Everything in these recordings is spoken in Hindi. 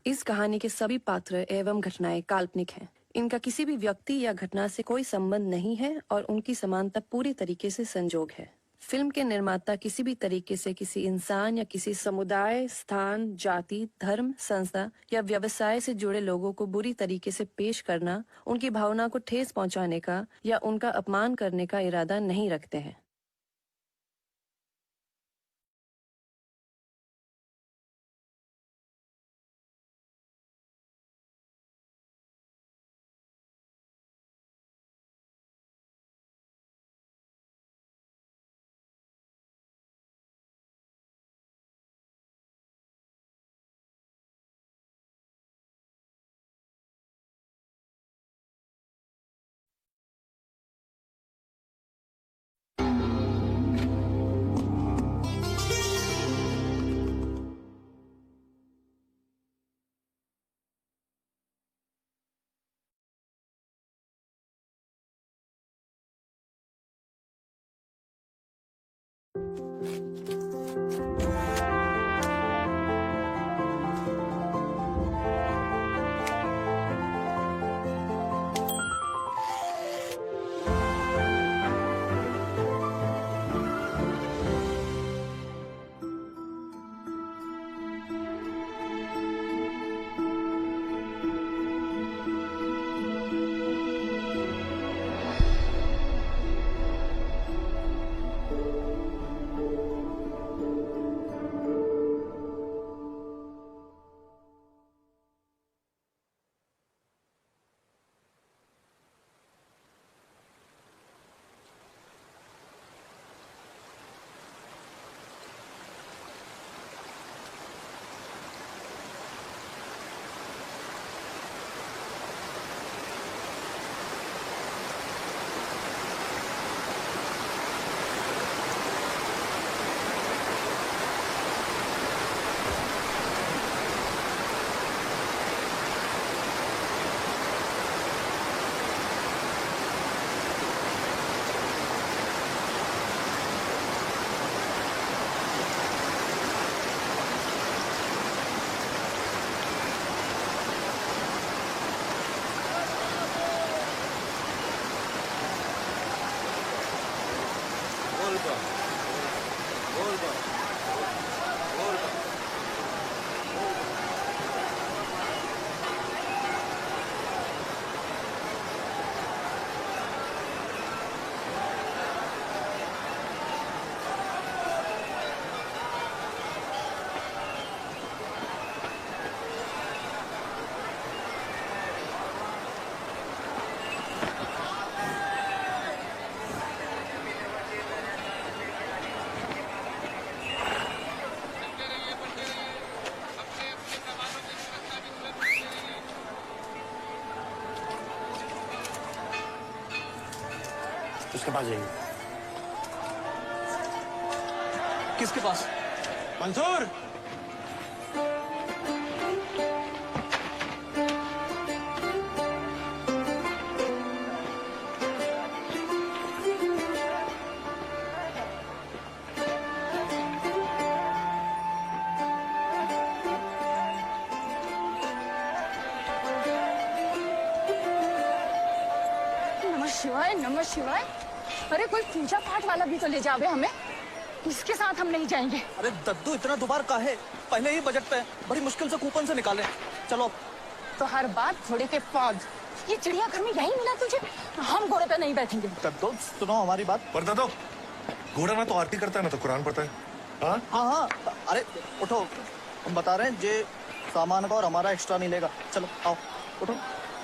इस कहानी के सभी पात्र एवं घटनाएं काल्पनिक हैं। इनका किसी भी व्यक्ति या घटना से कोई संबंध नहीं है और उनकी समानता पूरी तरीके से संजोग है। फिल्म के निर्माता किसी भी तरीके से किसी इंसान या किसी समुदाय, स्थान, जाति, धर्म, संस्था या व्यवसाय से जुड़े लोगों को बुरी तरीके से पेश करना, उनकी भावना को ठेस पहुंचाने का या उनका अपमान करने का इरादा नहीं रखते हैं। उसके पास जाइए। किसके पास? मंसूर! नमः शिवाय। अरे कोई पूजा पाठ वाला भी तो ले जावे हमें, इसके साथ हम नहीं जाएंगे। अरे दद्दू इतना दोबार का है, पहले ही बजट पे बड़ी मुश्किल से कूपन से निकाले। चलो तो हर बात थोड़े के पौध। ये चिड़ियाघर में यही मिला तुझे, हम घोड़े पे नहीं बैठेंगे। दद्दू सुनो हमारी बात। पर दादो, घोड़ा ना तो आरती करता है ना तो कुरान पढ़ता है। हाँ हाँ, अरे उठो, हम बता रहे हैं जे सामान का और हमारा एक्स्ट्रा नहीं लेगा। चलो आओ उठो,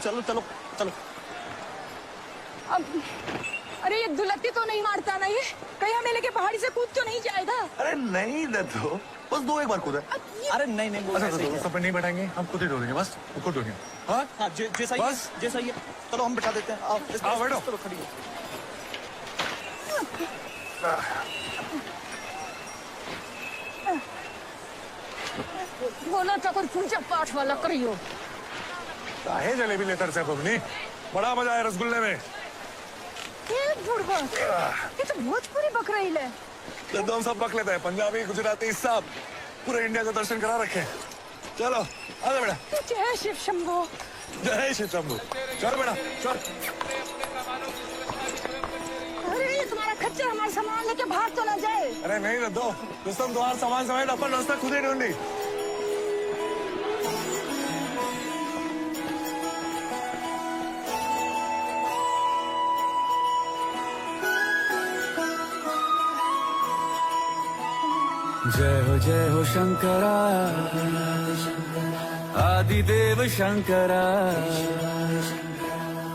चलो चलो चलो। अब अरे ये दुलत्ती तो नहीं मारता ना, ये कहीं हमें लेके पहाड़ी से कूद तो नहीं जाएगा? अरे नहीं दादो, बस दो एक बार कूदा। अरे नहीं नहीं, अच्छा तो सब पे नहीं बैठाएंगे, हम खुद ही ढोलेंगे, बस खुद ढोलेंगे। हाँ हाँ, जैसा ही है, जैसा ही है। चलो हम बैठा देते हैं। आओ बैठो। चलो खड़ी हो। बोला था कोई पूजा पाठ वाला करियो। काहे जलेबी लेतर से बबनी, बड़ा मजा आया रसगुल्ले में। ये तो भोजपुरी बक रही है। तो हम सब बक लेते हैं, पंजाबी, गुजराती सब, पूरे इंडिया का दर्शन करा रखे। चलो आजा बेटा। जय शिव शंभो। जय श्री शंभू। चल बेटा चल। अरे ये तुम्हारा खच्चर हमारा सामान लेके भाग तो ना जाए। अरे नहीं ना दो रुस्तम, तुम्हारा सामान समेत अपन रास्ता खुद ही ढूंढी। जय हो शंकरा आदिदेव शंकरा,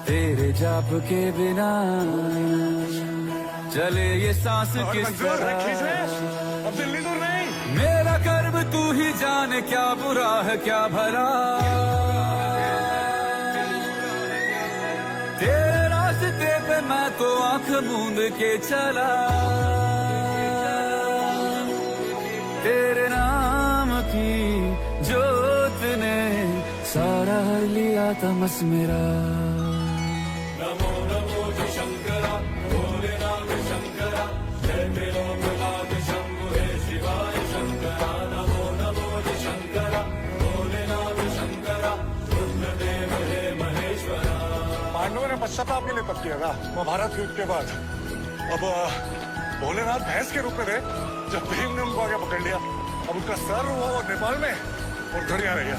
तेरे जाप के बिना चले ये सांस किस तरह। अब दिल्ली दूर नहीं। मेरा कर्म तू ही जाने, क्या बुरा है क्या भला, तेरे रास्ते पे मैं तो आंख मूंद के चला। तेरे नाम की जोत ने सारा हर लिया तमस मेरा। नमो नमो जय शंकरा, भोलेनाथ शंकरा, जय त्रिलोकनाथ शंभु हे शिवाय शंकरा। नमो नमो जय शंकरा, भोलेनाथ शंकरा, रुद्रदेव हे महेश्वरा। पांडवों ने पश्चाताप के लिए तप किया था महाभारत युद्ध के बाद। अब भोलेनाथ भैंस के रूप में थे जब भीम ने उनको आगे पकड़ लिया। अब उनका सर वो नेपाल में और घड़िया रह गया।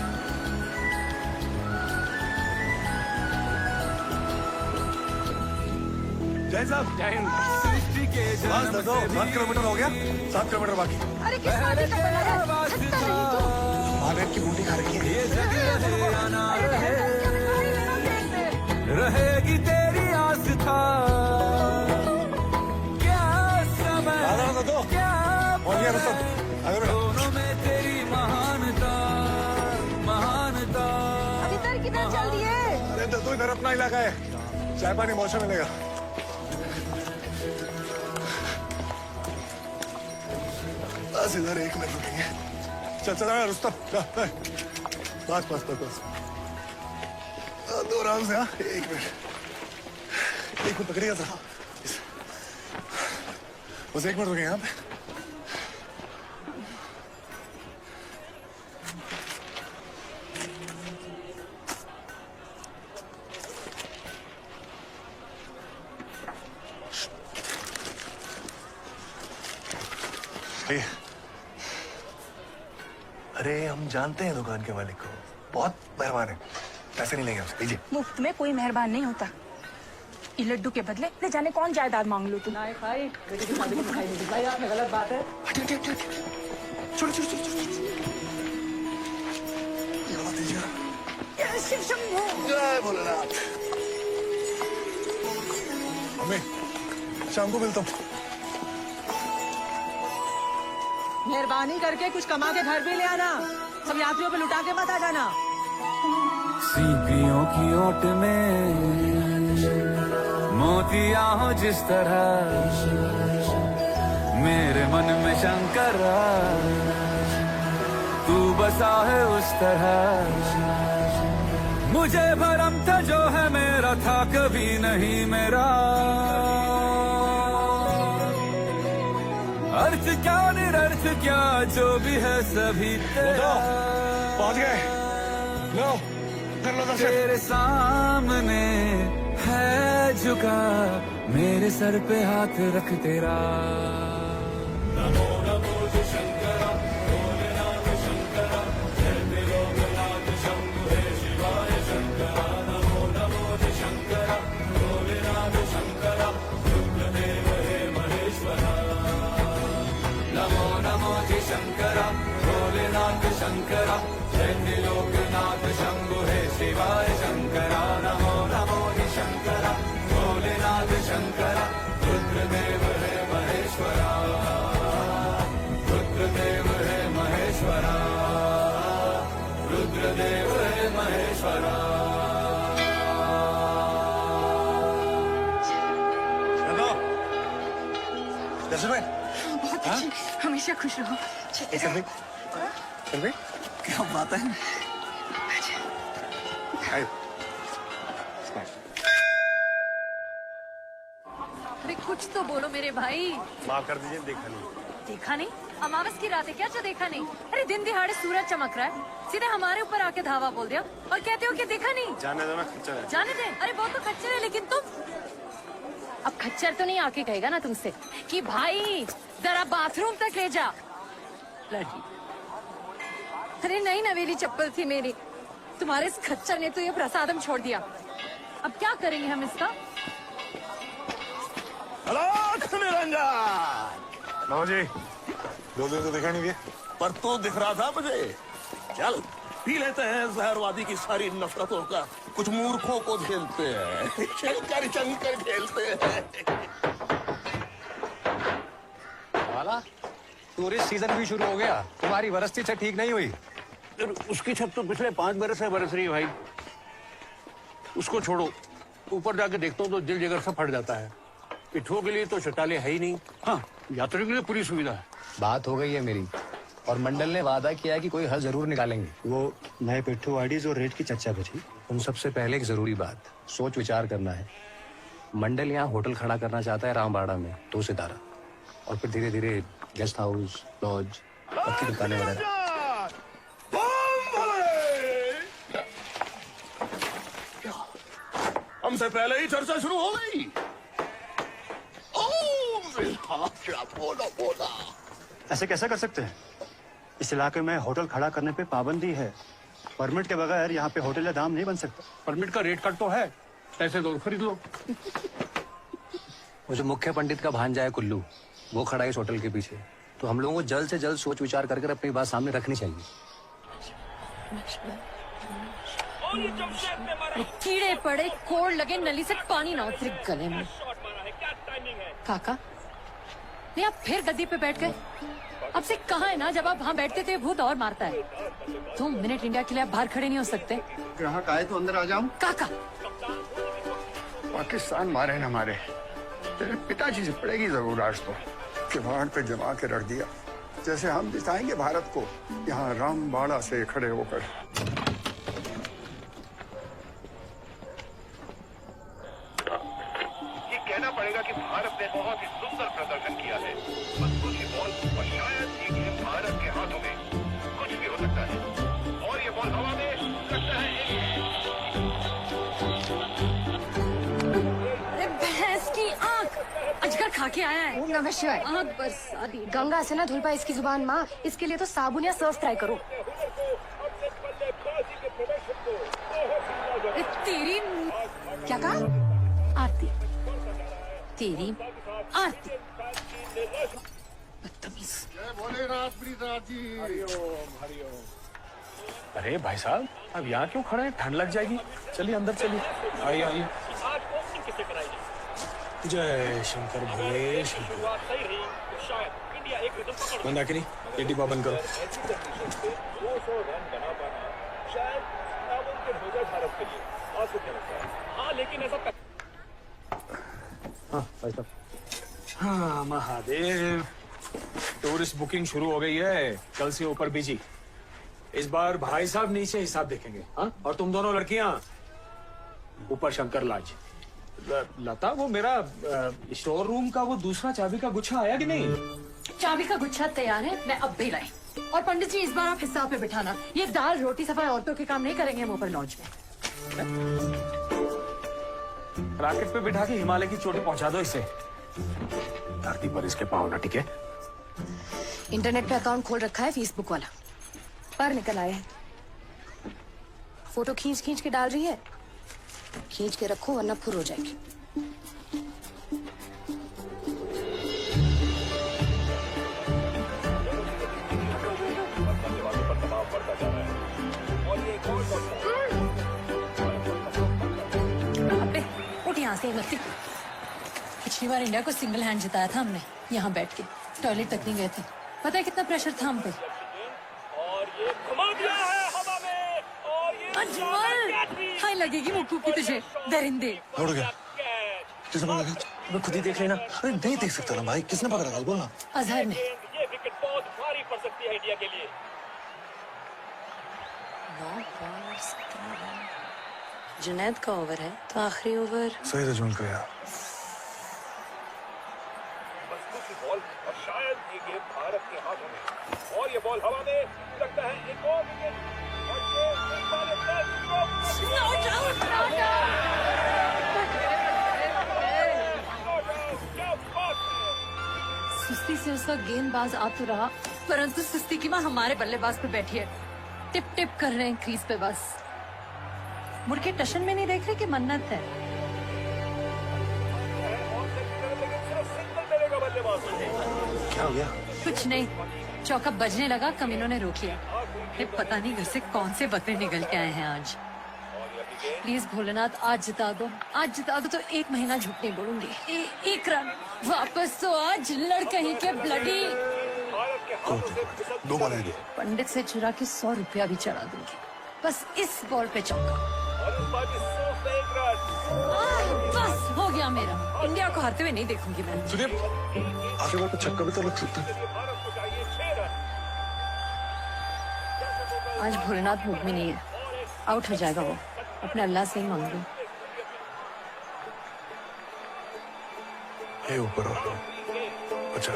जय साहब जय हिंद। सृष्टि के बस दो 7 किलोमीटर हो गया, 7 किलोमीटर बाकी। अरे किस बात का बना है? छत्ता नहीं तो। महादेव की बूटी खा रही है। ये जग रहे अना रहे, रहेगी तेरी आस्था। क्या समय आधा दो क्या और ये रुस्तम आगे बेटा। दोनों में तेरी महानता महानता। अभी तक किधर चल दिए? अरे तो इधर अपना इलाका है, चाय पानी मौसम मिलेगा। बस इधर 1 मिनट रुकेंगे। चल चल रुस्तम बस बस बस बस दो आराम से। हाँ 1 मिनट पकड़िएगा जरा, बस 1 मिनट रुकेंगे यहाँ पे। अरे हम जानते हैं दुकान के मालिक को, बहुत मेहरबान है, पैसे नहीं लेंगे हमसे, लीजिए। मुफ्त में कोई मेहरबान नहीं होता। ये लड्डू के बदले न जाने कौन जायदाद मांग लो तुम। हट, हट, हट, हट। छोड़ो छोड़ो छोड़ो छोड़ो। ये वाला दीजिए। जय शिव शंभो। जय भोलेनाथ। मम्मी शाम को मिलता हूँ। मेहरबानी करके कुछ कमा के घर भी ले आना, सब यात्रियों पे लुटा के मत आ जाना। सीपियों की ओट में मोतिया हो जिस तरह, मेरे मन में शंकरा तू बसा है उस तरह। मुझे भरम था जो है मेरा था कभी नहीं मेरा। अर्थ क्या निरर्थ क्या जो भी है सभी तेरा। पहुंच गए, लो कर लो दर्शन। तेरे सामने है झुका मेरे सर पे हाथ रख तेरा। नमो नमो जय शंकरा, भोलेनाथ शंकरा, जय त्रिलोकनाथ शंभु हे शिवाय शंकरा। नमो नमो जय शंकरा, भोलेनाथ शंकरा, रुद्रदेव हे महेश्वरा। नमो नमो जय शंकरा, भोलेनाथ शंकरा, जय त्रिलोकनाथ शंभु हे शिवाय शंकरा। नमो नमो जय शंकरा, भोलेनाथ शंकरा, रुद्रदेव हे महेश्वरा। रुद्रदेव हे महेश्वरा, रुद्रदेव हे महेश्वरा। दर्शन भाई बहुत अच्छी, हमेशा खुश रहो। चल भाई, चल भाई, क्या बात है। आइए। अरे कुछ तो बोलो मेरे भाई। माफ कर दीजिए, देखा नहीं। देखा नहीं? अमावस की रात है क्या जो देखा नहीं? अरे दिन दिहाड़े सूरज चमक रहा है, सीधे हमारे ऊपर आके धावा बोल दिया और कहते हो कि देखा नहीं? जाने दो ना, खच्चर है। जाने दे। अरे वो तो खच्चर है, लेकिन तुम अब खच्चर तो नहीं आके कहेगा ना तुमसे कि भाई जरा बाथरूम तक ले जा। लड़की, अरे नई नवेली चप्पल थी मेरी, तुम्हारे इस खच्चर ने तो ये प्रसादम छोड़ दिया। अब क्या करेंगे हम इसका? लो जी, 2 दिन तो दिखा नहीं दिए। पर तो दिख रहा था मुझे। चल पी लेते हैं जहरवादी की सारी नफरतों का, कुछ मूर्खों को झेलते हैं, चल कर खेलते हैं। वाला टूरिस्ट सीजन भी शुरू हो गया, तुम्हारी वरस्ती से ठीक नहीं हुई। उसकी छत तो पिछले 5 बरस से बरस रही है भाई। उसको छोड़ो, ऊपर जाके देखता हूँ तो दिल जिगर से फट जाता है। पिट्ठुओं के लिए तो शौचालय है ही नहीं। हाँ, यात्रियों के लिए पूरी सुविधा है। बात हो गई है मेरी, और मंडल ने वादा किया है कि कोई हल जरूर निकालेंगे। वो नए पिट्ठू आईडीज और रेट की चर्चा बची। उन सबसे पहले एक जरूरी बात, सोच विचार करना है। मंडल यहाँ होटल खड़ा करना चाहता है रामबाड़ा में 2 सितारा, और फिर धीरे धीरे गेस्ट हाउस, लॉज, पक्की दुकानें वगैरह। हमसे पहले ही चर्चा शुरू हो गई। बोला ऐसे कैसे कर सकते हैं? इस इलाके में होटल खड़ा करने पे पाबंदी है। परमिट के बगैर यहाँ पे होटल या दाम नहीं बन सकता। परमिट का रेट कट तो है, पैसे दो खरीद लो। वो जो मुख्य पंडित का भांजा है कुल्लू, वो खड़ा है इस होटल के पीछे। तो हम लोगों को जल्द से जल्द सोच विचार कर अपनी बात सामने रखनी चाहिए। कीड़े पड़े, कोड़ लगे, नली से पानी ना उतरे गले में। काका, नहीं आप फिर गद्दी पे बैठ गए। अब से कहाँ है ना, जब आप वहाँ बैठते थे भूत और मारता है। 2 मिनट इंडिया के लिए आप बाहर खड़े नहीं हो सकते? ग्राहक आए तो अंदर आ जाऊं। काका, पाकिस्तान मारे न मारे, तेरे पिताजी से पड़ेगी जरूर आज तो। किवाड़ पे जमा के रख दिया, जैसे हम जिताएंगे भारत को यहाँ रामबाड़ा से खड़े होकर। ये कहना पड़ेगा कि भारत ने बहुत ही सुंदर प्रदर्शन किया है। बस कुछ ही बॉल और शायद ही गेम भारत के हाथों में कुछ भी हो सकता है, और ये बॉल हवा में करता है। अरे भैंस की आँख, अजगर खा के आया है। नमः शिवाय। आँख बरसा दी। गंगा से ना धुल पाए इसकी जुबान माँ, इसके लिए तो साबुन या सर्फ ट्राई करो। तेरी क्या कहा? आरती, तेरी आरती। बदतमीज। अरे भाई साहब, अब यहाँ क्यों खड़े हैं? ठंड लग जाएगी। चलिए अंदर चलिए। आइए आइए। जय शंकर भोले शंकर। मंदाकिनी, ये डिब्बा बंद करो। हाँ महादेव, टूरिस्ट बुकिंग शुरू हो गई है, कल से ऊपर बीजी। इस बार भाई साहब नीचे हिसाब देखेंगे। हाँ, और तुम दोनों लड़कियां ऊपर शंकर लाज। लता, वो मेरा स्टोर रूम का वो दूसरा चाबी का गुच्छा आया कि नहीं? चाबी का गुच्छा तैयार है, मैं अब भी लाई। और पंडित जी, इस बार आप हिसाब पे बिठाना। ये दाल रोटी सफाई औरतों के काम नहीं करेंगे हम ऊपर लॉज में। रॉकेट पे बिठा के हिमालय की चोटी पहुंचा दो इसे। धरती पर इसके पाँव ना टिके। इंटरनेट पे अकाउंट खोल रखा है फेसबुक वाला, पर निकल आया है। फोटो खींच खींच के डाल रही है। खींच के रखो वरना फुर हो जाएगी। अबे उठ यहाँ से लगती। पिछली बार इंडिया को सिंगल हैंड जिताया था हमने, यहाँ बैठ के। टॉयलेट तक नहीं गए थे। पता है कितना प्रेशर था हम पे। अजमल, हाय लगेगी मुक्कू की तुझे, दरिंदे। उड़ गया। किसने पकड़ा? मैं खुद ही देख लेना। अरे नहीं देख सकता ना भाई, किसने पकड़ा था? बोलना। अजहर ने। ये विकेट बहुत भारी पड़ सकती है इंडिया के लिए। जुनैद का ओवर है तो आखिरी ओवर सही था जुनल का यार। दूसरी बॉल और शायद ये गेम भारत के हाथों में, और ये बॉल हवा में, लगता है एक और विकेट, और ये इस बार एक मैच ड्रॉप। क्या बात है। सुस्ती से उसका गेंदबाज आ तो रहा, परंतु सुस्ती की माँ हमारे बल्लेबाज पे बैठी है। टिप टिप कर रहे हैं क्रीज पे बस। मुड़ के टशन में नहीं देख रहे कि मन्नत है। क्या हो गया? कुछ नहीं, चौका बजने लगा, कमीनों ने रोक लिया। ये पता नहीं घर से कौन से बकरे निकल के आए हैं आज। प्लीज भोलेनाथ आज जिता दो, आज जिता दो तो 1 महीना झूठ नहीं बोलूंगी। 1 रन वापस तो आज, लड़का ही के ब्लडी। 2 बॉल है। पंडित से चुरा के 100 रुपया भी चढ़ा दूंगी, बस इस बॉल पे चौका। बस हो गया मेरा। इंडिया को हारते हुए नहीं देखूंगी मैं। सुनिए, आखिरी बार पे छक्का भी तो लग सकता है। आज भोलेनाथ मूड में नहीं है, आउट हो जाएगा वो। अपने अल्लाह से ही मांग लो। ये ऊपर हो। अच्छा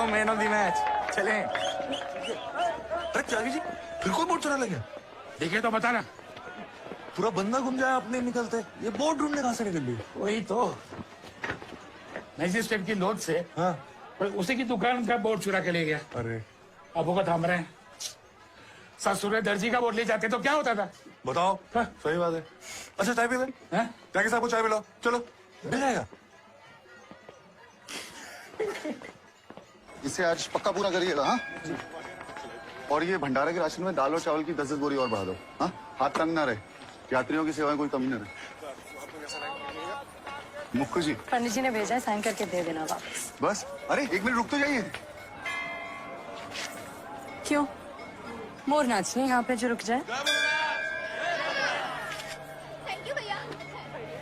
मैन ऑफ द मैच, चलें। अरे त्यागी जी, फिर कोई बोर्ड चुरा ले गया? देखे तो बता ना। पूरा बंदा घूम जाए, अपने निकलते। ये बोर्ड ढूंढने कहाँ से निकल गई? वही तो मैजिस्ट्रेट की नोट से, हाँ, पर उसी की दुकान का बोर्ड चुरा के ले गया। अरे अब को थाम रहे हैं। ससुर दर्जी का बोर्ड ले जाते तो क्या होता था? बताओ। हाँ। सही बात है। अच्छा चाय पी ले। हाँ? त्यागी साहब को चाय पिलाओ, चलो। मिल जाएगा। इसे आज पक्का पूरा करिएगा। हाँ, और ये भंडारे के राशन में दाल और चावल की 10 बोरी और बढ़ा दो। हाँ, हाथ तंग ना रहे, यात्रियों की सेवा में कोई कमी ना रहे। मुक्कू जी, पंडित जी ने भेजा है, साइन करके दे देना वापस। बस। अरे 1 मिनट रुक तो जाइए। क्यों? मोर नाच रहे यहाँ पे जो रुक जाए।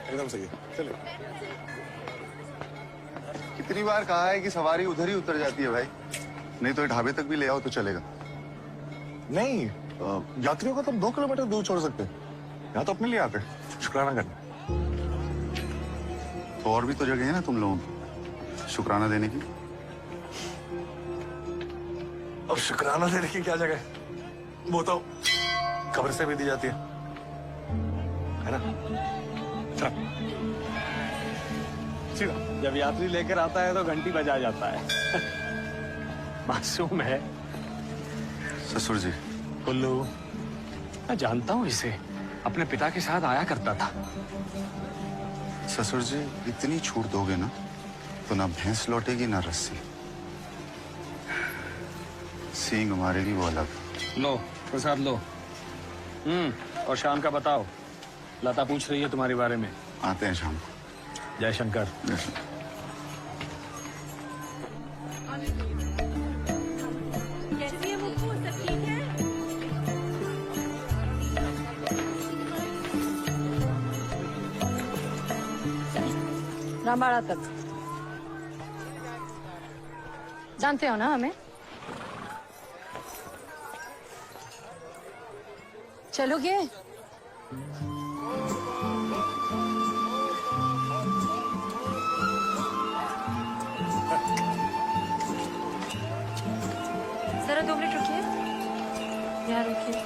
एकदम सही है, चलो। कितनी बार कहा है कि सवारी उधर ही उतर जाती है भाई, नहीं तो ढाबे तक भी ले आओ तो चलेगा। नहीं, यात्रियों को तो 2 किलोमीटर दूर छोड़ सकते हैं। यहाँ तो अपने लिए आते हैं, शुक्राना करने। तो और भी तो जगह है ना तुम लोगों को शुक्राना देने की। अब शुक्राना देने की क्या जगह है? वो तो खबर से भी दी जाती है ना? चल। सीधा। जब यात्री लेकर आता है तो घंटी बजा जाता है। मासूम है। ससुर जी, कुल्लू, मैं जानता हूँ इसे, अपने पिता के साथ आया करता था। ससुर जी, इतनी छूट दोगे ना तो ना भैंस लौटेगी ना रस्सी। सींग मारेगी वो अलग। लो प्रसाद लो। और शाम का बताओ, लता पूछ रही है तुम्हारे बारे में। आते हैं शाम को। जय शंकर। जय शंकर। रामबाड़ा तक जानते हो ना हमें? चलोगे? जरा 2 मिनट रुकिए, यहाँ रुकिए।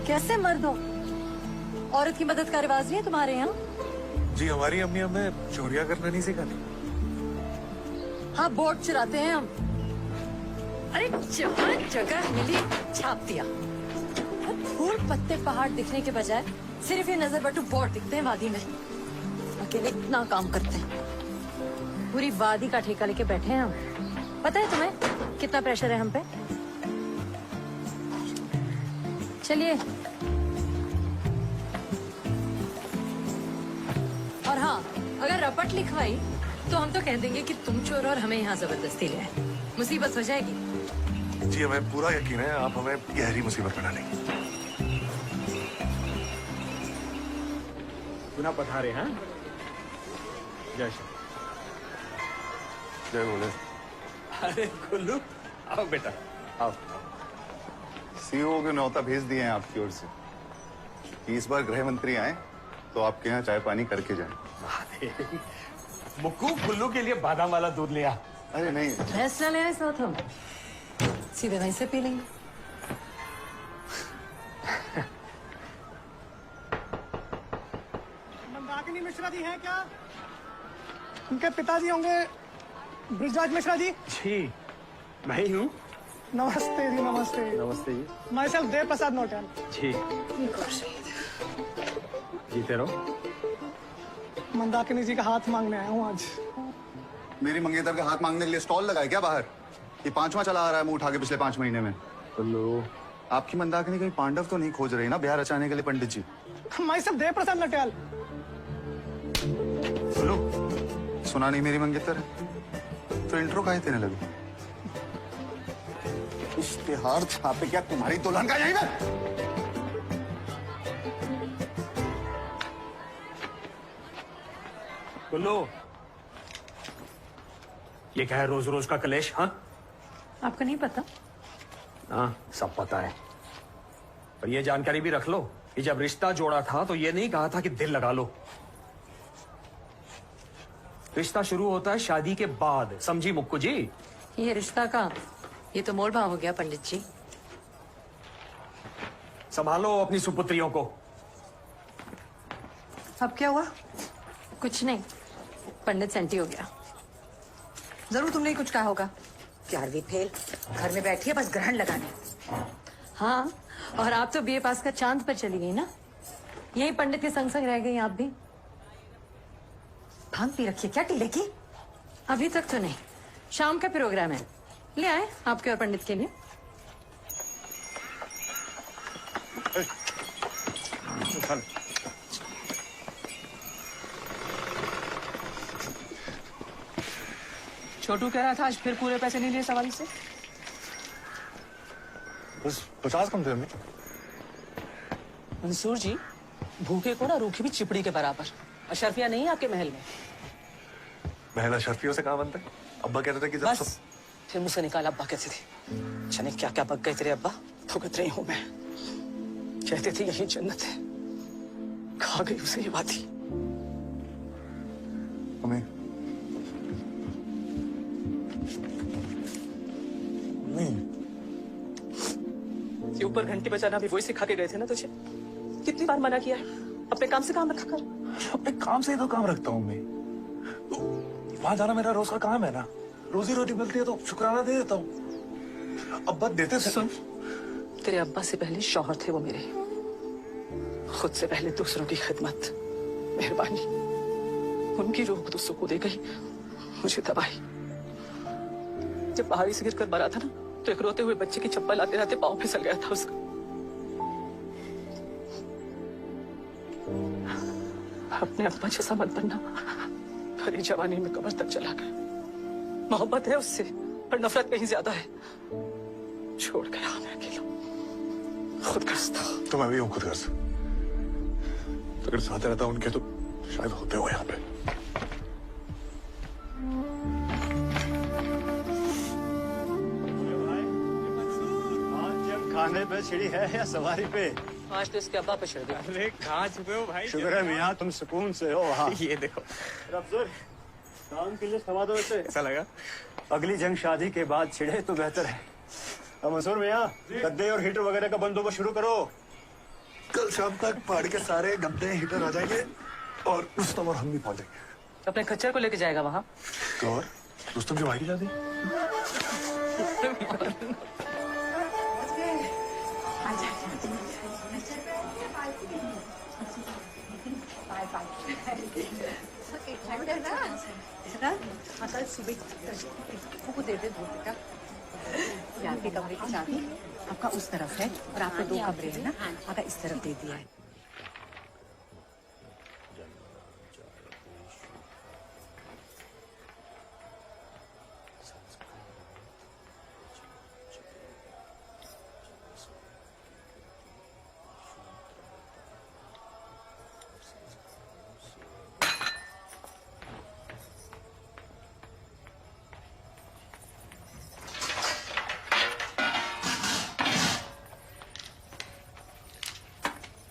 कैसे मर्द हो? औरत की मदद का रिवाज नहीं है तुम्हारे यहाँ? जी, हमारी अम्मी हमें चोरियां करना नहीं सिखाती। हाँ, बोट चुराते हैं हम। अरे जगह जगह मिली, छाप दिया। फूल पत्ते पहाड़ दिखने के बजाय सिर्फ ये नजर बटू बोर्ड दिखते हैं वादी में। अकेले इतना काम करते हैं, पूरी वादी का ठेका लेके बैठे हैं हम। पता है तुम्हें कितना प्रेशर है हम पे? चलिए। और हाँ, अगर रपट लिखवाई तो हम तो कह देंगे कि तुम चोर और हमें यहाँ जबरदस्ती ले आए। मुसीबत हो जाएगी। जी हमें पूरा यकीन है आप हमें गहरी मुसीबत में डालेंगे। पुनः पधारे हैं। जय श्री। जय बोले। अरे गुल्लू, आओ बेटा, आओ। सीईओ के न्योता भेज दिए हैं आपकी ओर से कि इस बार गृह मंत्री आए तो आपके यहाँ चाय पानी करके जाएं। मुक्कू गुल्लू के लिए बादाम वाला दूध लिया। अरे नहीं, भैंस ना ले आए साथ हम, सीधे वहीं से पी लेंगे। मंदाकिनी मिश्रा जी हैं क्या? उनके पिताजी होंगे ब्रिजराज मिश्रा जी। जी मैं ही हूँ। नमस्ते जी, नमस्ते। नमस्ते जी। My self Dev Prasad Notiyal. जी जीते रहो। मंदाकिनी जी का हाथ मांगने आया हूँ आज। मेरी मंगेतर का हाथ मांगने के लिए स्टॉल लगाए क्या बाहर? ये 5वां चला आ रहा है मुंह उठा के पिछले 5 महीने में। गुल्लू, आपकी मंदाकिनी कहीं पांडव तो नहीं खोज रही ना ब्याह रचाने के लिए पंडित जी? My self Dev Prasad Notiyal. बोलो, सुना नहीं मेरी मंगेतर? तो इंट्रो काहे देने लगे? इश्तेहार छापे क्या तुम्हारी दुल्हन का यही में? गुल्लू, ये क्या है रोज रोज का कलेश? हाँ आपको नहीं पता? हाँ सब पता है, पर ये जानकारी भी रख लो कि जब रिश्ता जोड़ा था तो ये नहीं कहा था कि दिल लगा लो। रिश्ता शुरू होता है शादी के बाद, समझी मुक्कू जी? ये रिश्ता का ये तो मोल भाव हो गया पंडित जी। संभालो अपनी सुपुत्रियों को। अब क्या हुआ? कुछ नहीं, पंडित सेंटी हो गया। जरूर तुमने ही कुछ कहा होगा। 11वीं फेल, घर में बैठी है बस ग्रहण लगाने। हाँ, और आप तो बीए पास का चांद पर चली गई ना, यही पंडित के संग संग रह गई आप भी। भांग पी रखी है क्या टीले की? अभी तक तो नहीं, शाम का प्रोग्राम है, ले आए आपके और पंडित के लिए। छोटू कह रहा था आज फिर पूरे पैसे नहीं लिए सवारी से। बस 50 कम थे। मंसूर जी, भूखे को ना रूखी भी चिपड़ी के बराबर। अशरफिया नहीं है आपके महल में? महल अशरफियों से कहाँ बनता है? अब्बा कहते थे कि जब बस फिर मुझसे निकाल। अब्बा कहते थे, जाने क्या क्या पक गए तेरे अब्बा, भुगत रही हूं मैं। कहते थे यही जन्नत है, खा गई उसे ये वादी। हमें नहीं, ये ऊपर घंटी बजाना भी वही सिखा के गए थे ना तुझे? कितनी बार मना किया है, अपने काम से काम रखा कर। अपने काम से ही तो काम रखता हूँ मैं। तो वहां जाना मेरा रोज का काम है ना, रोजी रोटी मिलती है तो शुक्राना दे देता हूँ। अब्बा देते थे। सुन, तेरे अब्बा से पहले शौहर थे वो मेरे, खुद से पहले दूसरों की खिदमत, मेहरबानी। उनकी रूह तो सुकून दे गई, मुझे दबाई। जब पहाड़ी से गिरकर मरा था ना, तो एक रोते हुए बच्चे की चप्पल आते आते पाँव फिसल गया था उसका। अपने अब्बा जैसा मत बनना, भरी जवानी में कब्र तक चला गया। मोहब्बत है उससे, पर नफरत कहीं ज्यादा है। छोड़ गया मैं अकेला, खुदगर्ज था। तो मैं भी हूँ खुदगर्ज। अगर साथ रहता उनके तो शायद होते हो यहाँ पे। खाने पे सीढ़ी है या सवारी पे? आज तो इसके अब्बा पे चढ़ गया। अरे कहाँ छुपे हो भाई? शुक्र है मियाँ तुम सुकून से हो वहाँ। ये देखो, अफसर काम के लिए सवा दो ऐसे। ऐसा लगा अगली जंग शादी के बाद छिड़े तो बेहतर है। अब मंसूर मियाँ गद्दे और हीटर वगैरह का बंदोबस्त शुरू करो। कल शाम तक पहाड़ के सारे गद्दे हीटर आ जाएंगे और रुस्तम और हम भी पहुंचेंगे। अपने खच्चर को लेके जाएगा वहाँ? तो और रुस्तम की भाई की शादी। आपके कमरे की चाबी आपका उस तरफ है और आपको 2 कमरे हैं ना, आपका इस तरफ दे दिया है।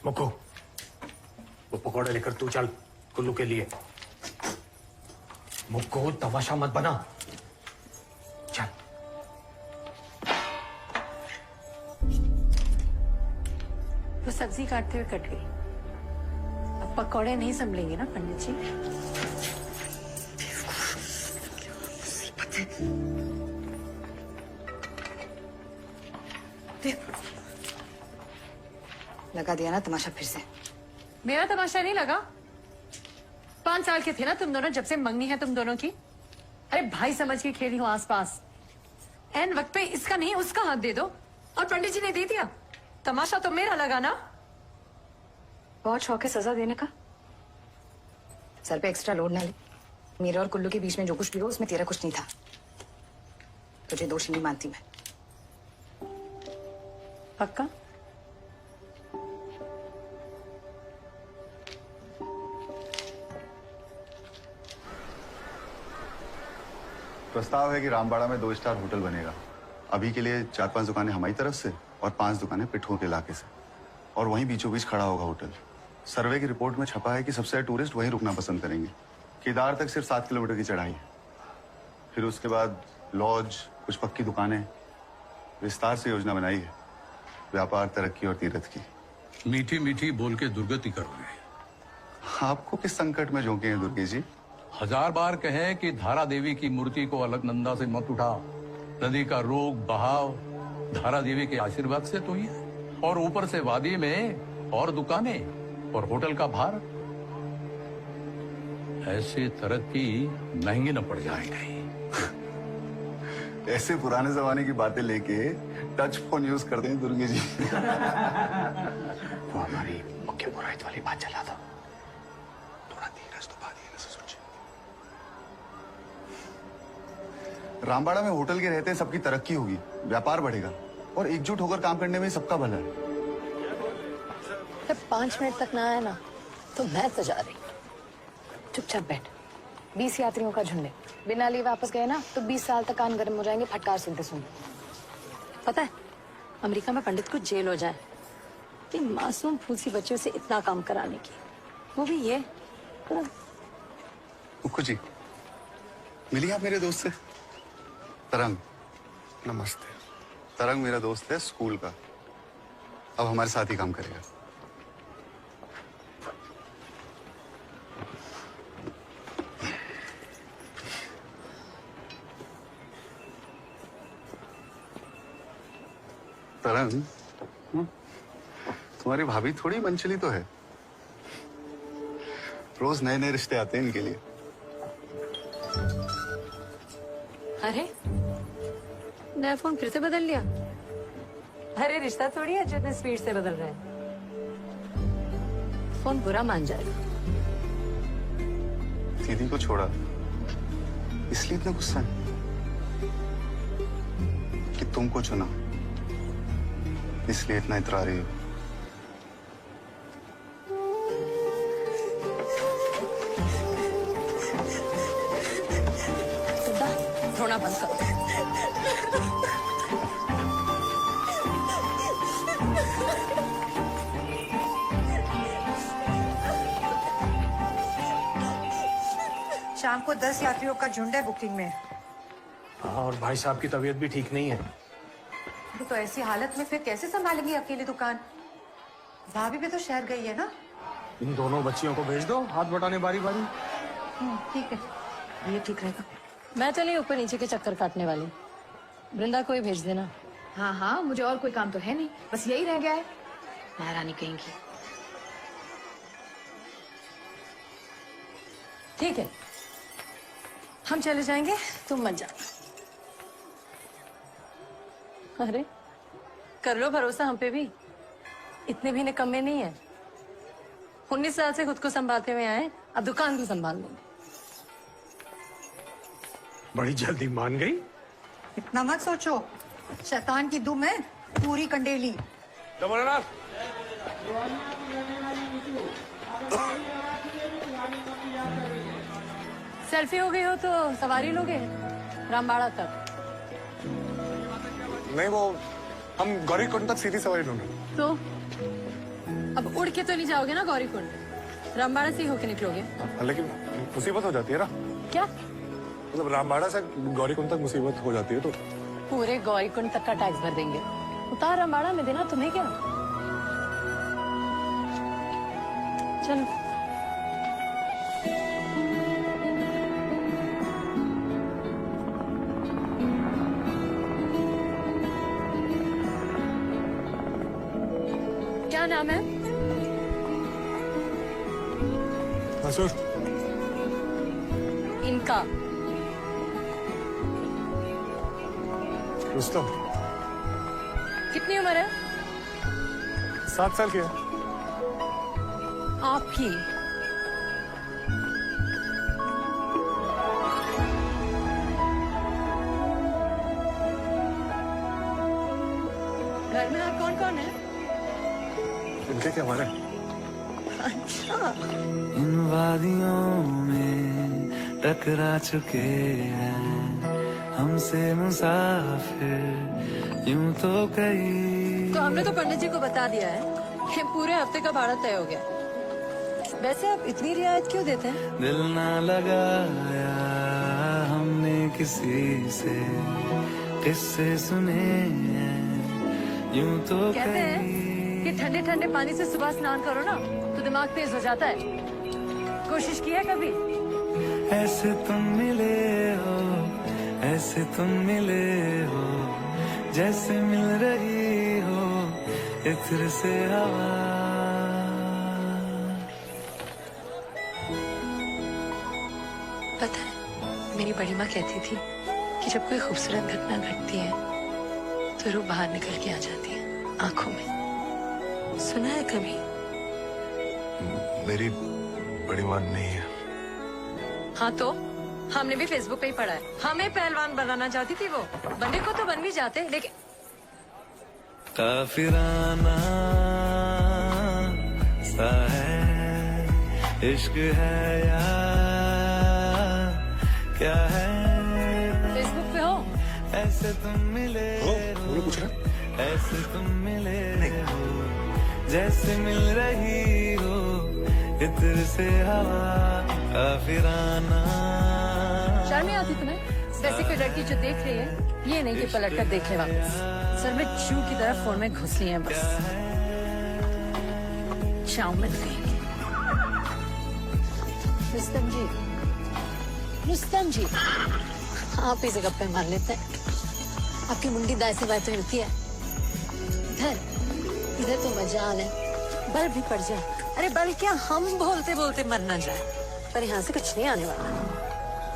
मुक्कू, वो पकौड़े लेकर तू चल कुल्लू के लिए। मुक्कू, तमाशा मत बना, चल। वो सब्जी काटते हुए कट गई। अब पकौड़े नहीं संभलेंगे ना पंडित जी? लगा दिया ना तमाशा फिर से। मेरा तमाशा नहीं लगा। 5 साल के थे ना तुम दोनों जब से मंगनी है तुम दोनों की। अरे भाई समझ के खेली हूँ आसपास। एन वक्त पे इसका नहीं उसका हाथ दे दो और पंडित जी ने दे दिया। तमाशा तो मेरा लगा ना। बहुत शौक है सजा देने का। सर पे एक्स्ट्रा लोड ना ले। मेरे और कुल्लू के बीच में जो कुछ भी हो उसमें तेरा कुछ नहीं था। तुझे दोषी नहीं मानती मैं। पक्का? प्रस्ताव है कि रामबाड़ा में 2 स्टार होटल बनेगा। अभी के लिए 4-5 दुकानें हमारी तरफ से और 5 दुकानें पिट्ठों के इलाके से, और वहीं बीचों बीच खड़ा होगा होटल। सर्वे की रिपोर्ट में छपा है कि सबसे ज्यादा टूरिस्ट वहीं रुकना पसंद करेंगे। केदार तक सिर्फ 7 किलोमीटर की चढ़ाई है। फिर उसके बाद लॉज, कुछ पक्की दुकानें। विस्तार से योजना बनाई है, व्यापार, तरक्की और तीर्थ की। मीठी मीठी बोल के दुर्गति करोगे। आपको किस संकट में झोंके हैं दुर्गे जी? 1000 बार कहें कि धारा देवी की मूर्ति को अलकनंदा से मत उठा। नदी का रोग बहाव धारा देवी के आशीर्वाद से तो ही है, और ऊपर से वादी में और दुकानें और होटल का भार। ऐसे तरक्की महंगी न पड़ जाएगी। ऐसे पुराने जमाने की बातें लेके टच फोन यूज करते हैं दुर्गे जी। वो हमारी मुख्य पुरोहित वाली बात चला था। थोड़ा धीरज तो बात ही न सोचे। रामबाड़ा में होटल के रहते सबकी तरक्की होगी, व्यापार बढ़ेगा और एकजुट होकर काम करने में सबका भला है। जब 5 मिनट तक ना आया ना तो मैं तो जा रही। चुपचाप बैठ। 20 यात्रियों का झुंड है। बिना लिए वापस गए ना तो 20 साल तक कान गर्म हो जाएंगे फटकार सुनते सुनते। पता है अमेरिका में पंडित को जेल हो जाए कि मासूम फूसी बच्चों से इतना काम कराने की, वो भी ये। मुक्कू जी, मिलिए आप मेरे दोस्त से। तरंग। नमस्ते। तरंग मेरा दोस्त है स्कूल का, अब हमारे साथ ही काम करेगा। तरंग, तुम्हारी भाभी थोड़ी मनचली तो है। रोज नए नए रिश्ते आते हैं इनके लिए। अरे नया फोन फिर से बदल लिया। अरे रिश्ता थोड़ी है जो इतने स्पीड से बदल रहा है। फोन बुरा मान जाएगा। दीदी को छोड़ा इसलिए इतना गुस्सा है कि तुमको चुना, इसलिए इतना इतरा रही हो। रोना बंद करो। शाम को 10 यात्रियों का झुंड है बुकिंग में। हाँ, और भाई साहब की तबीयत भी ठीक नहीं है। तो ऐसी हालत में फिर कैसे संभालेंगी अकेली दुकान? भाभी भी तो शहर गई है ना। इन दोनों बच्चियों को भेज दो हाथ बटाने बारी बारी। ठीक है, ये ठीक रहेगा। मैं चली ऊपर नीचे के चक्कर काटने वाली। वृंदा को ही भेज देना। हाँ हाँ, मुझे और कोई काम तो है नहीं, बस यही रह गया है। महारानी कहेंगी। ठीक है, हम चले जाएंगे, तुम मत जाना। अरे कर लो भरोसा हम पे भी, इतने भी निकम्मे नहीं है। 19 साल से खुद को संभालते हुए आए, अब दुकान भी संभाल लेंगे। बड़ी जल्दी मान गई। इतना मत सोचो, शैतान की दुम है पूरी कंडेली। तो भोलेनाथ, सेल्फी हो गई हो तो सवारी लोगे रामबाड़ा तक? नहीं वो हम गौरीकुंड तक सीधी सवारी ढूंढ रहे हैं। तो अब उड़ के तो नहीं जाओगे ना गौरीकुंड, रामबाड़ा से ही होके निकलोगे। लेकिन मुसीबत हो जाती है ना, क्या? मतलब रामबाड़ा से गौरीकुंड तक मुसीबत हो जाती है तो पूरे गौरीकुंड तक का टैक्स भर देंगे, उतार रामबाड़ा में देना तुम्हें क्या। चलो क्या नाम है? मंसूर। इनका रुस्तम। कितनी उम्र है? 7 साल की है। आपकी? घर में आप कौन कौन है? इनके क्या हमारे? अच्छा। इन वादियों में टकरा चुके हैं हमसे मुसाफिर यूं तो कई। तो हमने तो पंडित जी को बता दिया है कि पूरे हफ्ते का भाड़ा तय हो गया। वैसे आप इतनी रियायत क्यों देते हैं? दिल ना लगाया हमने किसी से, किस्से सुने हैं यूं तो कहते हैं कि ठंडे ठंडे पानी से सुबह स्नान करो ना तो दिमाग तेज हो जाता है। कोशिश की है कभी? ऐसे तुम मिले हो, ऐसे तुम मिले हो, जैसे मिल रही हो इत्र से हवा। पता है मेरी बड़ी माँ कहती थी कि जब कोई खूबसूरत घटना घटती है तो रूह बाहर निकल के आ जाती है आंखों में। सुना है कभी? मेरी बड़ी माँ नहीं है। हाँ तो हमने भी फेसबुक पे ही पढ़ा है। हमें पहलवान बनाना चाहती थी वो, बनने को तो बन भी जाते लेकिन। काफिराना सा है इश्क है या क्या है। फेसबुक पे हो? ऐसे तुम मिले हो, ऐसे तुम मिले हो, जैसे मिल रही हो इत्र से हवा। काफिराना। शर्म नहीं आती तुम्हें? वैसे कोई लड़की जो देख रही है ये नहीं कि पलट कर देख ले वापस। सर में चू की तरह फोन में घुस लिए हैं बस। चाव में देंगे। रुस्तम जी, रुस्तम जी, आप इसे गप्पे मार लेते हैं। आपकी मुंडी दाएं से बाएं तो हिलती है। इधर तो मजाल है, बल भी पड़ जाए। अरे बल क्या, हम बोलते बोलते मर ना जाए। पर यहाँ से कुछ नहीं आने वाला।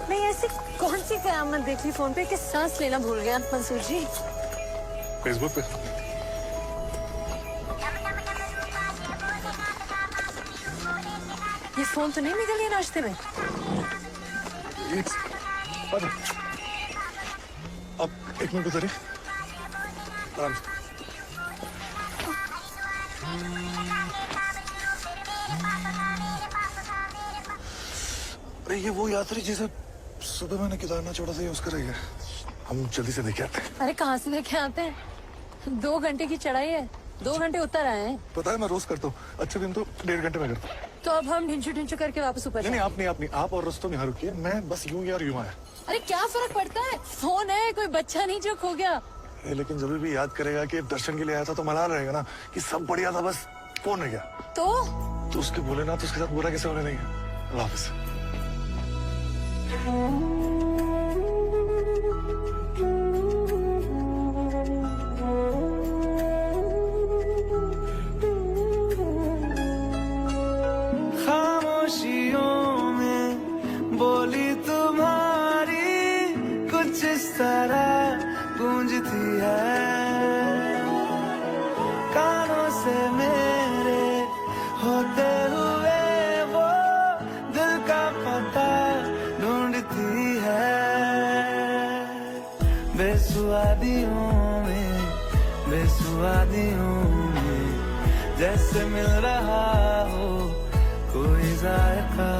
नहीं ऐसी कौन सी कयामत देख ली फोन पे कि सांस लेना भूल गया मंसूर जी। फेसबुक पे। ये फोन तो नहीं निकल गया नाश्ते में? अब 1 मिनट उतरिए आराम से। अरे ये वो यात्री जिसे सुबह मैंने केदारनाथ छोड़ा था, ये उसका रह गया। हम जल्दी से देखे आते हैं। अरे कहाँ से देखे आते हैं? 2 घंटे की चढ़ाई है, 2 घंटे उतर आए हैं। पता है मैं रोज करता हूँ, अच्छे दिन तो 1.5 घंटे में करता हूँ। तो अब हम ढिंचू ढिंचू करके वापस ऊपर नहीं, आप नहीं, आप और रुस्तम यहाँ रुकिए, मैं बस यूं ही और यूं आया। अरे क्या फर्क पड़ता है, फोन है, कोई बच्चा नहीं जो खो गया। लेकिन जब भी याद करेगा कि दर्शन के लिए आया था तो मना रहेगा ना कि सब बढ़िया था, बस फोन रह गया। तो उसके बोले ना तो उसके साथ बुरा कैसे होने देंगे। अल्लाह हाफिज़। खामोशियों में वादियों में जैसे मिल रहा हो कोई जायका।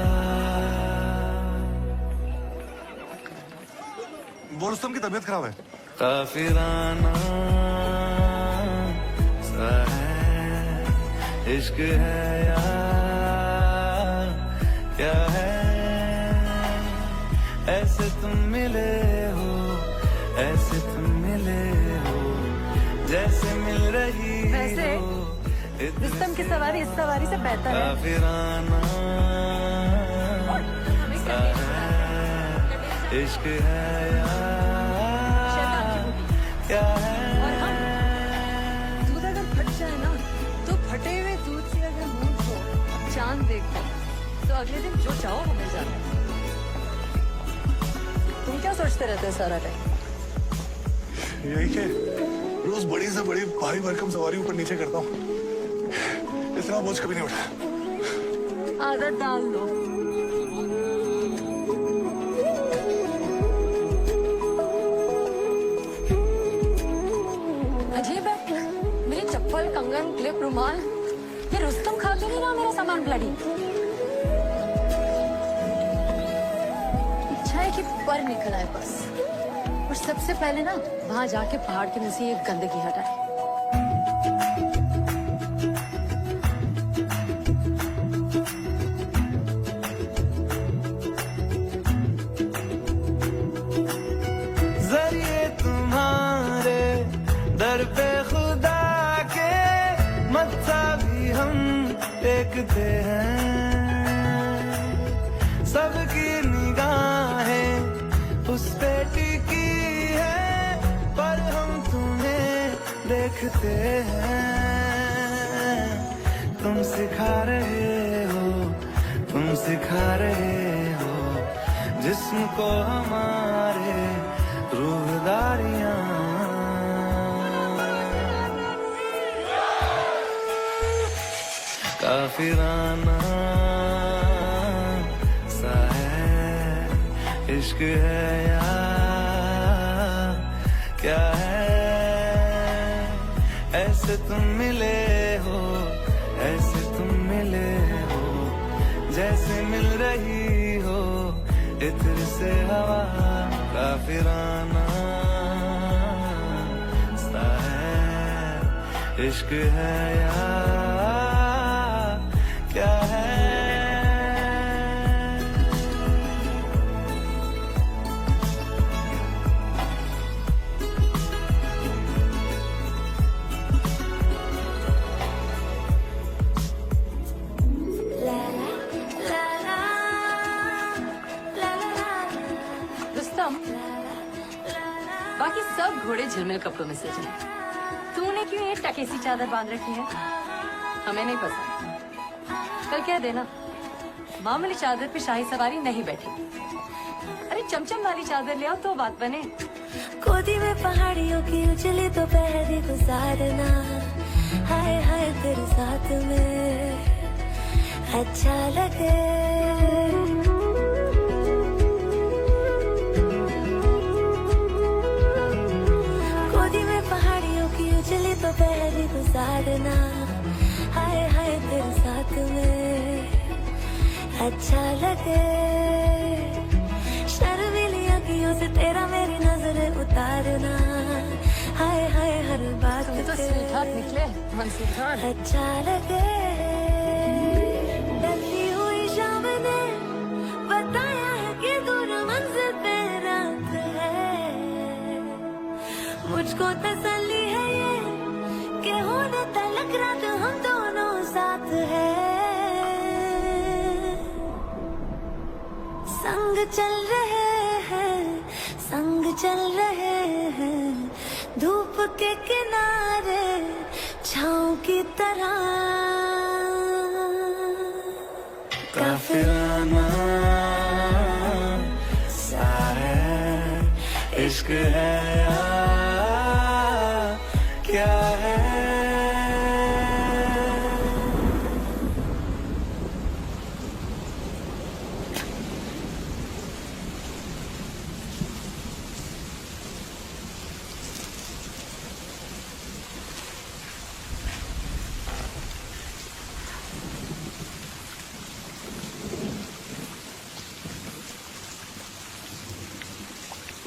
वो रुस्तम की तबीयत खराब है। काफिराना सा है इश्क है यार क्या है, ऐसे तुम मिले हो, ऐसे तुम मिले हो जैसे मिल रही वैसे रुस्तम की सवारी इस सवारी से बेहतर है। काफिराना सा है इश्क है यार क्या है। और हम दूध अगर फट जाए ना तो फटे हुए दूध से अगर मुंह धो चांद देखो तो अगले दिन जो चाहो वो मिल जाता है। तुम क्या सोचते रहते हो सारा टाइम? यही के रोज बड़ी से बड़ी भारी भरकम सवारी ऊपर नीचे करता हूँ, इतना बोझ कभी नहीं उठा। आदत डाल दो। अजीब है, मेरी चप्पल, कंगन, क्लिप, रुमाल, ये रुस्तम खा तो नहीं रहा मेरा सामान ब्लडी। इच्छा है कि पर निकल आए बस, और सबसे पहले ना वहां जाके पहाड़ के नीचे ये गंदगी हटाए। जरिए तुम्हारे दर पे खुदा के मत्था भी हम टेकते हैं, सबकी निगाहें उस पे टिकी है पर हम तुम्हें देखते हैं। तुम सिखा रहे हो, तुम सिखा रहे हो जिस्म को हमारे रूहदारियां। काफिराना सा है इश्क है यार क्या है, ऐसे तुम मिले हो, ऐसे तुम मिले हो जैसे मिल रही हो इत्र से हवा। काफिराना सा है इश्क है यार क्या है। रुस्तम, बाकी सब घोड़े झिलमिल कपड़ों में सजे हैं। तूने क्यों ये टकेसी चादर बांध रखी है? हमें नहीं पसंद। कल कह देना मामूली चादर पे शाही सवारी नहीं बैठेगी। अरे चमचम वाली चादर ले आओ तो बात बने। गोदी में पहाड़ियों की उजली तो पहरी गुजारना, हाय हाय तेरे साथ में अच्छा लगे। गोदी में पहाड़ियों की उजली तो पहरी गुजारना, हाय हाय तेरे साथ में अच्छा लगे। शर्मीली अखियों से तेरा मेरी नजरें उतारना, हाय हाय हर बात तुम तो स्वीटहार्ट निकले मंसूरखान। अच्छा लगे। डलती हुई शाम ने बताया है कि दूर मंजिल पे रात है, मुझको तसल्ली है ये कि होने तलक रात हम दोनों साथ है। संग चल रहे हैं, संग चल रहे हैं, धूप के किनारे छाँव की तरह। काफिराना सा है इश्क है यार क्या है।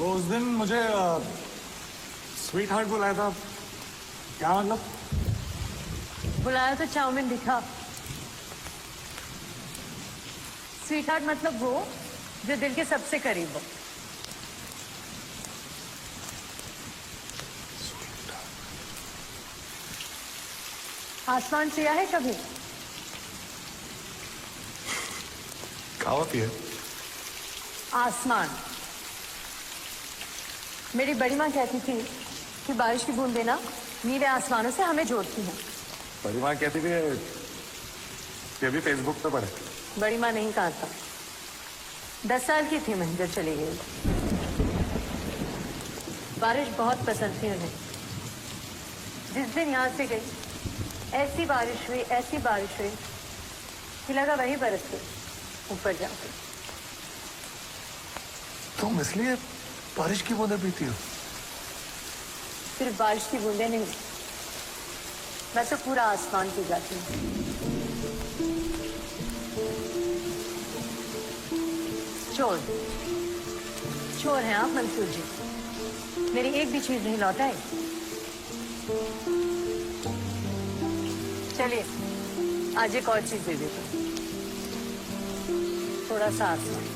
तो उस दिन मुझे स्वीट हार्ट बुलाया था, क्या मतलब? बुलाया तो चाउमीन दिखा। स्वीट हार्ट मतलब वो जो दिल के सबसे करीब हो। आसमान सिया है कभी? क्या होती है? आसमान। मेरी बड़ी माँ कहती थी कि बारिश की बूंदें ना नीले आसमानों से हमें जोड़ती हैं। बड़ी माँ कहती थी, ये भी फेसबुक पे पढ़े। बड़ी माँ नहीं कहा था। 10 साल की थी मैं जब चली गई। बारिश बहुत पसंद थी उन्हें। जिस दिन यहाँ से गई ऐसी बारिश हुई कि लगा वही बरस के ऊपर जाके। तुम इसलिए बारिश की बूंदें पीती हो? सिर्फ बारिश की बूंदें नहीं, मैं तो पूरा आसमान पी जाती हूँ। चोर हैं आप मंसूर जी। मेरी एक भी चीज नहीं लौटाई। चलिए आज एक और चीज दे देता हूँ, थोड़ा सा आसमान।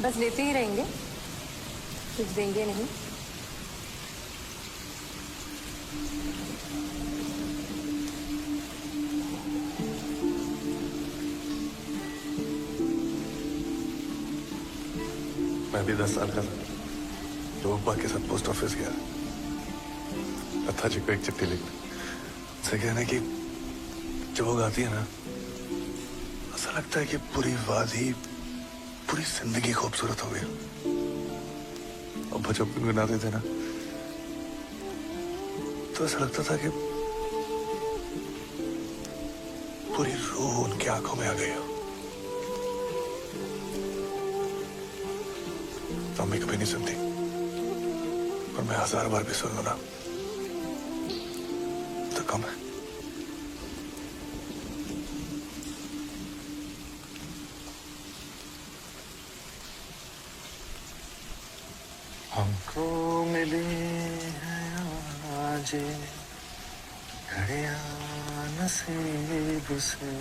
बस लेते ही रहेंगे, कुछ देंगे नहीं। मैं भी 10 साल का था, लोग के साथ पोस्ट ऑफिस गया। लता जी को एक चिट्ठी लिख से कहना कि जब वो गाती है ना, ऐसा लगता है कि पूरी वादी, पूरी जिंदगी खूबसूरत हो गई। अब जब गुनगुनाते थे ना, तो ऐसा लगता था कि पूरी रूह उनकी आंखों में आ गई हो। मम्मी कभी नहीं सुनती, पर मैं 1000 बार भी सुन लूं ना तो कम है। हमको मिली है आज घड़ियां नसीब से,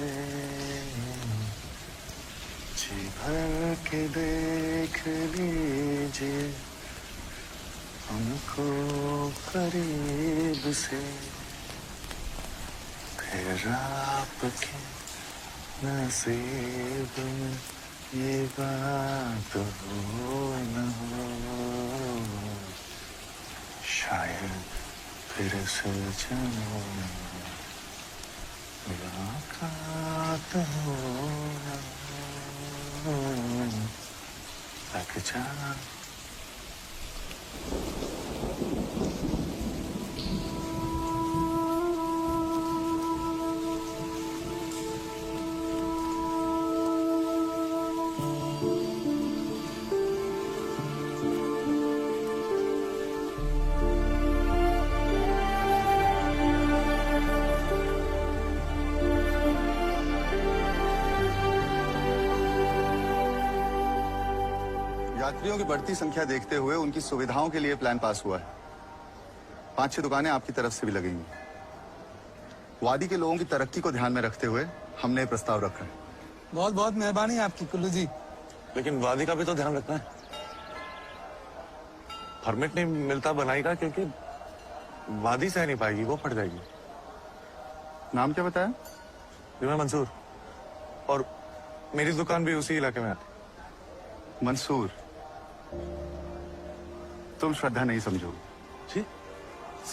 जी भर के देख लीजिए हमको करीब से, फिर आपके नसीब में ये बात हो न हो, शायद फिर से जन्म मुलाकात हो न हो, लग जा। यात्रियों की बढ़ती संख्या देखते हुए उनकी सुविधाओं के लिए प्लान पास हुआ है। 5-6 दुकानें आपकी तरफ से भी लगेंगी। वादी के लोगों की तरक्की को ध्यान में रखते हुए हमने ये प्रस्ताव रखा है। बहुत बहुत मेहरबानी आपकी कुल्लू जी। लेकिन वादी का भी तो ध्यान रखना है। परमिट नहीं मिलता बनाई का, क्योंकि वादी सह नहीं पाएगी, वो फट जाएगी। नाम क्या बताया? मैं मंसूर, और मेरी दुकान भी उसी इलाके में आती। मंसूर, तुम श्रद्धा नहीं समझो जी,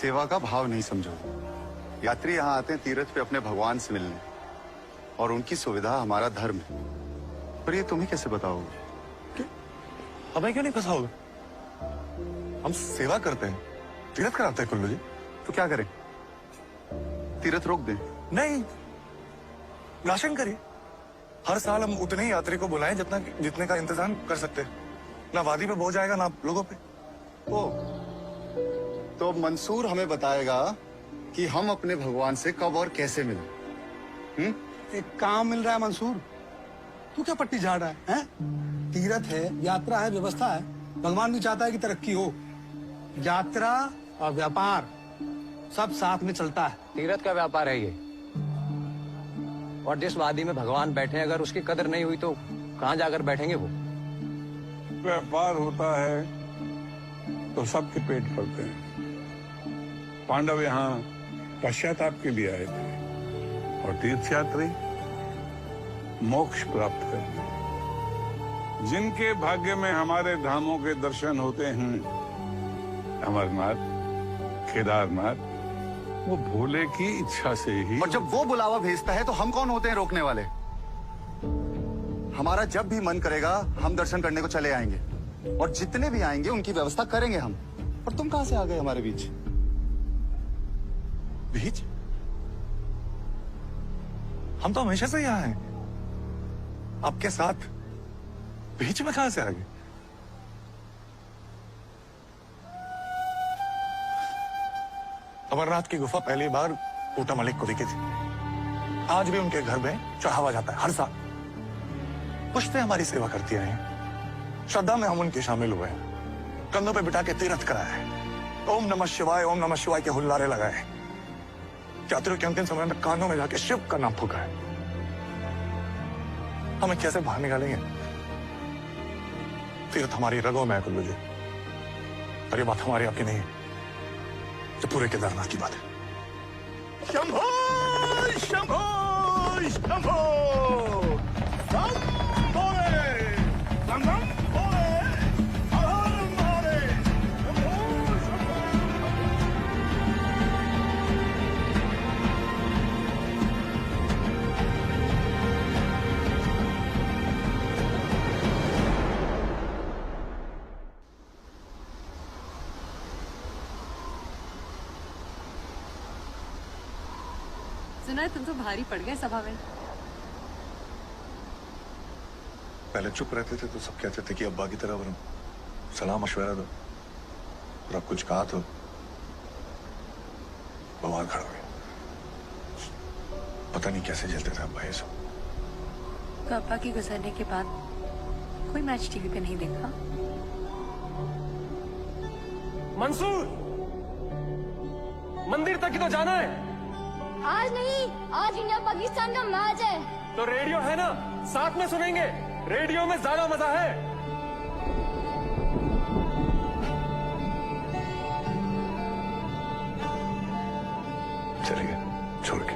सेवा का भाव नहीं समझो। यात्री यहाँ आते हैं तीर्थ पे अपने भगवान से मिलने, और उनकी सुविधा हमारा धर्म है। पर ये तुम्हें कैसे बताओगे? हमें क्यों नहीं फंसाओगे? हम सेवा करते हैं, तीर्थ कराते हैं कुल्लू जी। तो क्या करें? तीर्थ रोक दें? नहीं, राशन करिए। हर साल हम उतने ही यात्री को बुलाएं जितने का इंतजाम कर सकते हैं। ना वादी पे बोझ आएगा ना लोगों पे। ओ, तो मंसूर हमें बताएगा कि हम अपने भगवान से कब और कैसे मिलें। एक काम मिल रहा है मंसूर, तू क्या पट्टी झाड़ रहा है, हैं? तीर्थ है, यात्रा है, व्यवस्था है। भगवान भी चाहता है कि तरक्की हो। यात्रा और व्यापार सब साथ में चलता है। तीर्थ का व्यापार है ये, और जिस वादी में भगवान बैठे हैं, अगर उसकी कदर नहीं हुई तो कहाँ जाकर बैठेंगे वो? व्यापार होता है तो सबके पेट भरते हैं। पांडव यहाँ पश्चाताप के लिए आए थे और तीर्थयात्री मोक्ष प्राप्त करने। जिनके भाग्य में हमारे धामों के दर्शन होते हैं, अमरनाथ, केदारनाथ, वो भोले की इच्छा से ही। और जब वो बुलावा भेजता है तो हम कौन होते हैं रोकने वाले? हमारा जब भी मन करेगा हम दर्शन करने को चले आएंगे, और जितने भी आएंगे उनकी व्यवस्था करेंगे हम। और तुम कहां से आ गए हमारे बीच? बीच? हम तो हमेशा से यहाँ हैं, आपके साथ। बीच में कहां से आ गए? अमरनाथ की गुफा पहली बार कोटा मलिक को दिखी थी। आज भी उनके घर में चढ़ावा जाता है हर साल। पुश्तें हमारी सेवा करती रही हैं। श्रद्धा में हम उनके शामिल हुए हैं। कंधों पे बिठा के तीर्थ कराया है। ओम नमः शिवाय के हुल्लारे लगाए। यात्रियों के अंतिम समय में कानों में जाके शिव का नाम फूका है। हमें कैसे बाहर निकालेंगे? तीर्थ हमारी रगों में है कुल्लू जी, और ये बात हमारी आपकी नहीं है, तो पूरे केदारनाथ की बात है। शंभो शंभो शंभो सुना है तुम तो भारी पड़ गए सभा में। पहले चुप रहते थे तो सब कहते थे कि अब्बा की तरह बनो, सलाह मशवरा दो, और अब कुछ कहा तो बवाल खड़ा हो गया। पता नहीं कैसे झेलते थे अब्बा ये सब। तो अब्बा की गुजरने के बाद कोई मैच टीवी पे नहीं देखा? मंसूर, मंदिर तक ही तो जाना है। आज नहीं, आज इंडिया पाकिस्तान का मैच है। तो रेडियो है ना, साथ में सुनेंगे। रेडियो में ज्यादा मजा है। चले गए छोड़ के।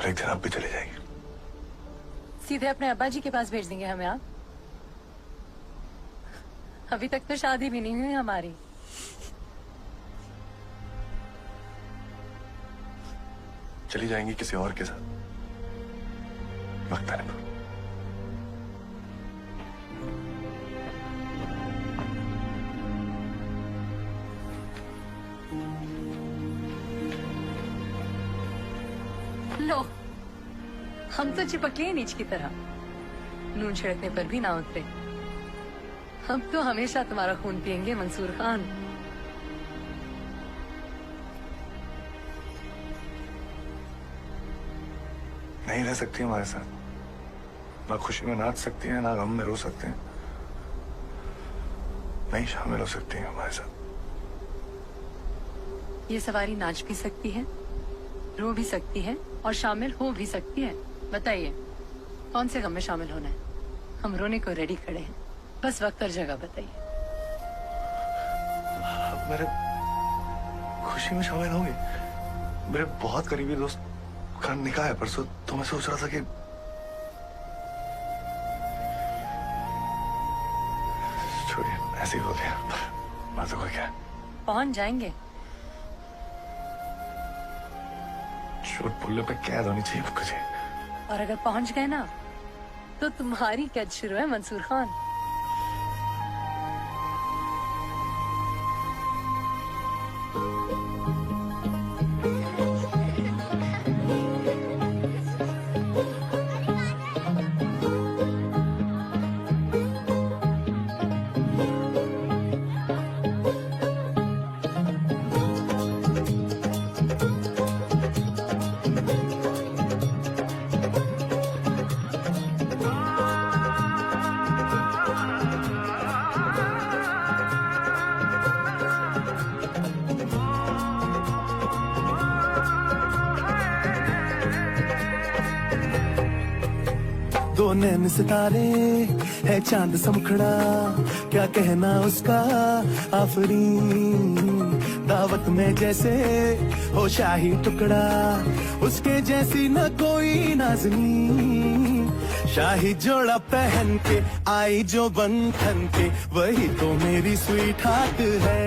एक दिन आप भी चले जाएंगे। सीधे अपने अब्बा जी के पास भेज देंगे हमें आप? अभी तक तो शादी भी नहीं हुई हमारी। चली जाएंगी किसी और के साथ, वक्त आने पर। लो, हम तो चिपके ही नीच की तरह, नून छिड़कने पर भी ना उतरे। हम तो हमेशा तुम्हारा खून पियेंगे मंसूर खान। नहीं रह सकती हमारे साथ। ना खुशी में नाच सकती हैं, ना गम में रो सकते हैं। नहीं शामिल हो सकती हैं हमारे साथ। ये सवारी नाच भी सकती है, रो भी सकती है और शामिल हो भी सकती है। बताइए कौन से गम में शामिल होना है? हम रोने को रेडी खड़े हैं, बस वक्त और जगह बताइए। मेरे खुशी में शामिल होंगे? मेरे बहुत करीबी दोस्त का निकाह है परसों, तो मैं सोच रहा था कि छोड़िए, ऐसे ही बोल दिया। बात तो कोई क्या? पहुंच जाएंगे। झूठ बोलने पे कैद होनी चाहिए मुझे। और अगर पहुंच गए ना तो तुम्हारी कैद शुरू है मंसूर खान। दो नैन सितारे है चांद सा मुखड़ा, क्या कहना उसका आफरीन। दावत में जैसे हो शाही टुकड़ा, उसके जैसी न कोई नाज़नीन। शाही जोड़ा पहन के आई जो बंधन के, वही तो मेरी स्वीट हार्ट है।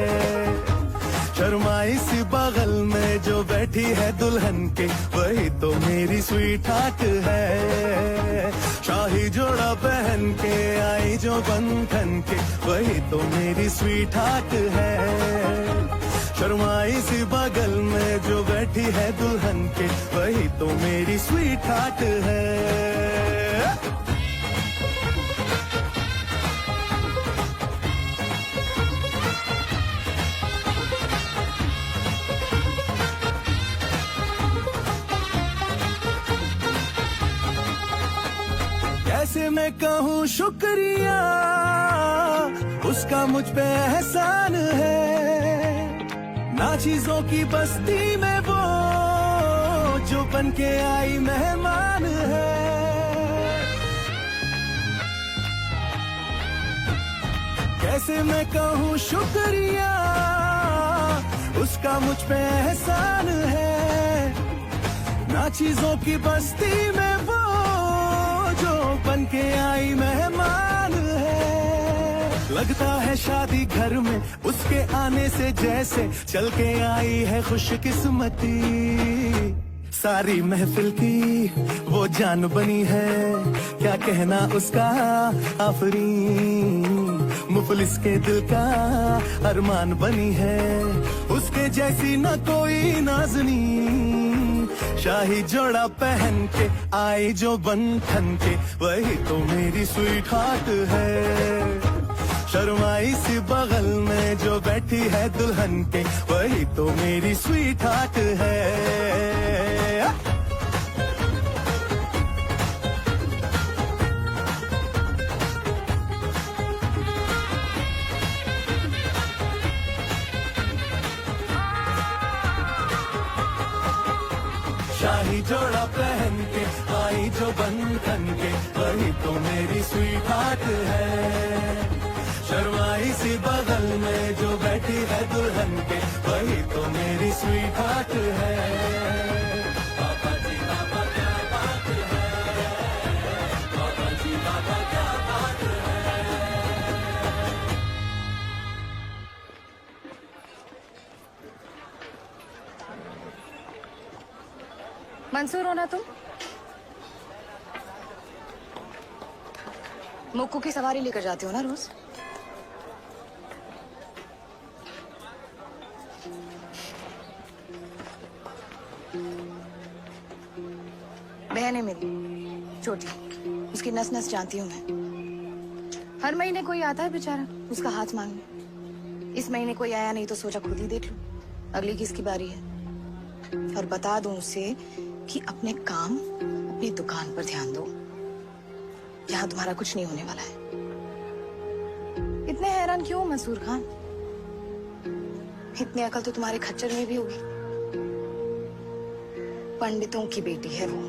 शर्माई सी बगल में जो बैठी है दुल्हन के, वही तो मेरी स्वीट हार्ट है। शाही जोड़ा पहन के आई जो बंधन के, वही तो मेरी स्वीट हार्ट है। शर्माई सी बगल में जो बैठी है दुल्हन के, वही तो मेरी स्वीट हार्ट है। कैसे मैं कहूँ शुक्रिया, उसका मुझ पे एहसान है। ना चीजों की बस्ती में वो जो बन के आई मेहमान है। कैसे मैं कहूँ शुक्रिया, उसका मुझ पे एहसान है। ना चीजों की बस्ती में वो जो बन के आई मेहमान है। लगता है शादी घर में उसके आने से जैसे चल के आई है खुशकिस्मती। सारी महफिल की वो जान बनी है, क्या कहना उसका आफरीन। मुफलिस के दिल का अरमान बनी है, उसके जैसी न कोई नाज़नीन। शाही जोड़ा पहन के आई जो बंधन के, वही तो मेरी स्वीट हार्ट है। शर्माई सी बगल में जो बैठी है दुल्हन के, वही तो मेरी स्वीट हार्ट है। शाही जोड़ा पहन के आई जो बंधन के, वही तो मेरी स्वीट हार्ट है। शर्माई सी बगल में जो बैठी है दुल्हन के, वही तो मेरी स्वीट हार्ट है। पापा जी पापा क्या बात है, पापा जी पापा क्या बात है। मंसूर हो ना तुम? मुक्कू की सवारी लेकर जाते हो ना रोज? बहन है मेरी छोटी, उसकी नस नस जानती हूँ मैं। हर महीने कोई आता है बेचारा उसका हाथ मांगने। इस महीने कोई आया नहीं तो सोचा खुद ही देख लूं अगली किसकी बारी है। और बता दूं उसे कि अपने काम अपनी दुकान पर ध्यान दो, यहाँ तुम्हारा कुछ नहीं होने वाला है। इतने हैरान क्यों मंसूर खान? इतनी अकल तो तुम्हारे खच्चर में भी होगी। पंडितों की बेटी है वो।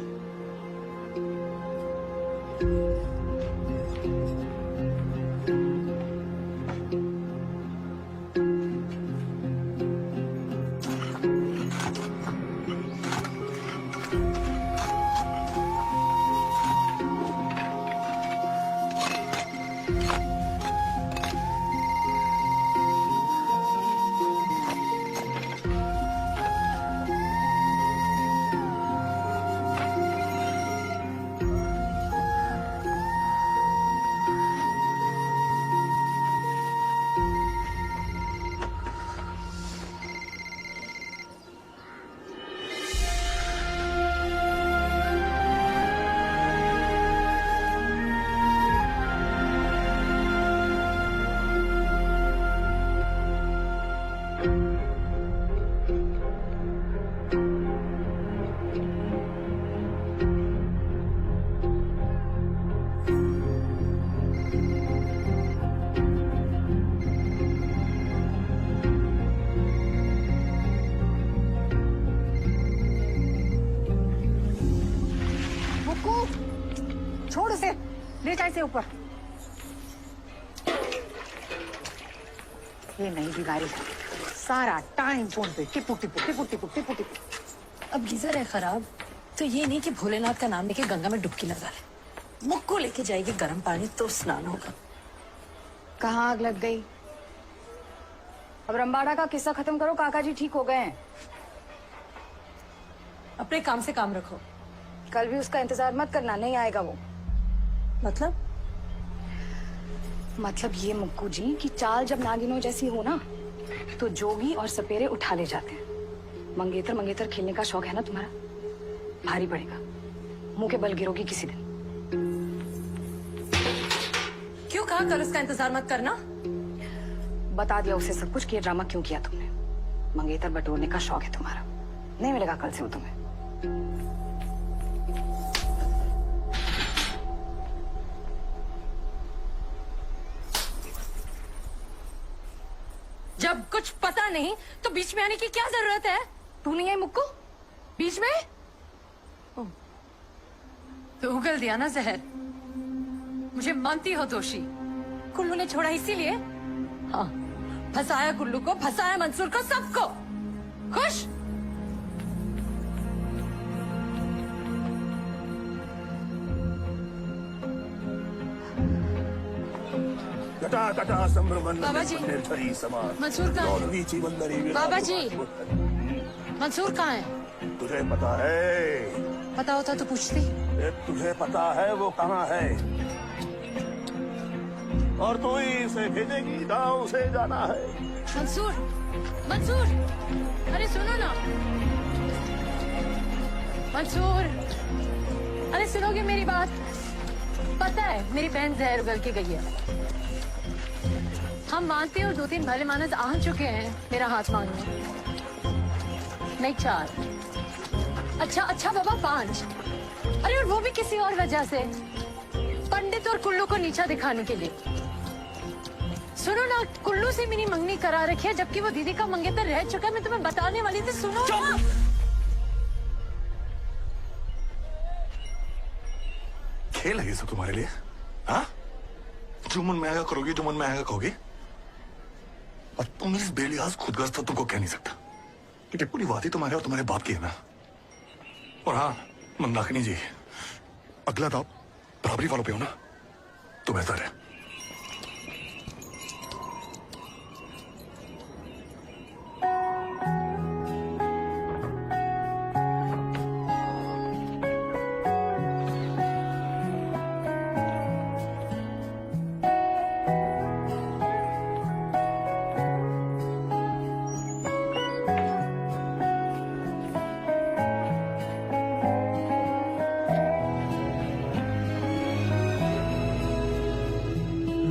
ले जा इसे ऊपर। ये नहीं बिगाड़ी, सारा टाइम फोन पे टिपू टिपू टिपू टिपू टिपू टिपू। अब गीजर है खराब तो ये नहीं कि भोलेनाथ का नाम लेके गंगा में डुबकी लगा ले। मुक्को लेके जाएगी गर्म पानी तो स्नान होगा। कहाँ आग लग गई? अब रंबाड़ा का किस्सा खत्म करो, काका जी ठीक हो गए हैं। अपने काम से काम रखो। कल भी उसका इंतजार मत करना, नहीं आएगा वो। मतलब ये मुक्कू जी की चाल जब नागिनों जैसी हो ना तो जोगी और सपेरे उठा ले जाते हैं। मंगेतर मंगेतर खेलने का शौक है ना तुम्हारा, भारी पड़ेगा, मुंह के बल गिरोगी किसी दिन। क्यों कहा कल उसका इंतजार मत करना? बता दिया उसे सब कुछ कि ये ड्रामा क्यों किया तुमने। मंगेतर बटोरने का शौक है तुम्हारा, नहीं मिलेगा कल से वो तुम्हें। जब कुछ पता नहीं तो बीच में आने की क्या जरूरत है? तू नहीं है मुक्कू बीच में? तो उगल दिया ना जहर। मुझे मानती हो दोषी, कुल्लू ने छोड़ा इसीलिए? हाँ, फंसाया कुल्लू को, फंसाया मंसूर को, सबको। खुश? बाबा जी, मंसूर कहाँ है? बाबा जी, मंसूर कहाँ है? तुझे पता है? पता होता तो पूछती। तुझे पता है वो कहाँ है? और तू ही इसे भेजेगी, गांव से जाना है। मंसूर, मंसूर, अरे सुनो ना। मंसूर, अरे सुनोगे मेरी बात? पता है मेरी बहन जहर उगल के गई है। हम मानते हो 2-3 भले मानस आ चुके हैं मेरा हाथ मांगने। नहीं 4, अच्छा बाबा 5। अरे और वो भी किसी और वजह से, पंडित और कुल्लू को नीचा दिखाने के लिए। सुनो ना, कुल्लू से मेरी मंगनी करा रखी है जबकि वो दीदी का मंगेतर रह चुका है। मैं तुम्हें बताने वाली थी, सुनो ना। खेल है ये सब तुम्हारे लिए? हाँ, जो मन में आएगा करोगी, जो मन में आएगा कहोगी। और तुम इस बेलिहाज खुदगर्ज तो तुमको कह नहीं सकता क्योंकि पूरी बात ही तुम्हारे और तुम्हारे बाप की है ना। और हाँ मंदाकिनी जी, अगला दाव बराबरी वालों पे हो ना तो बेहतर है।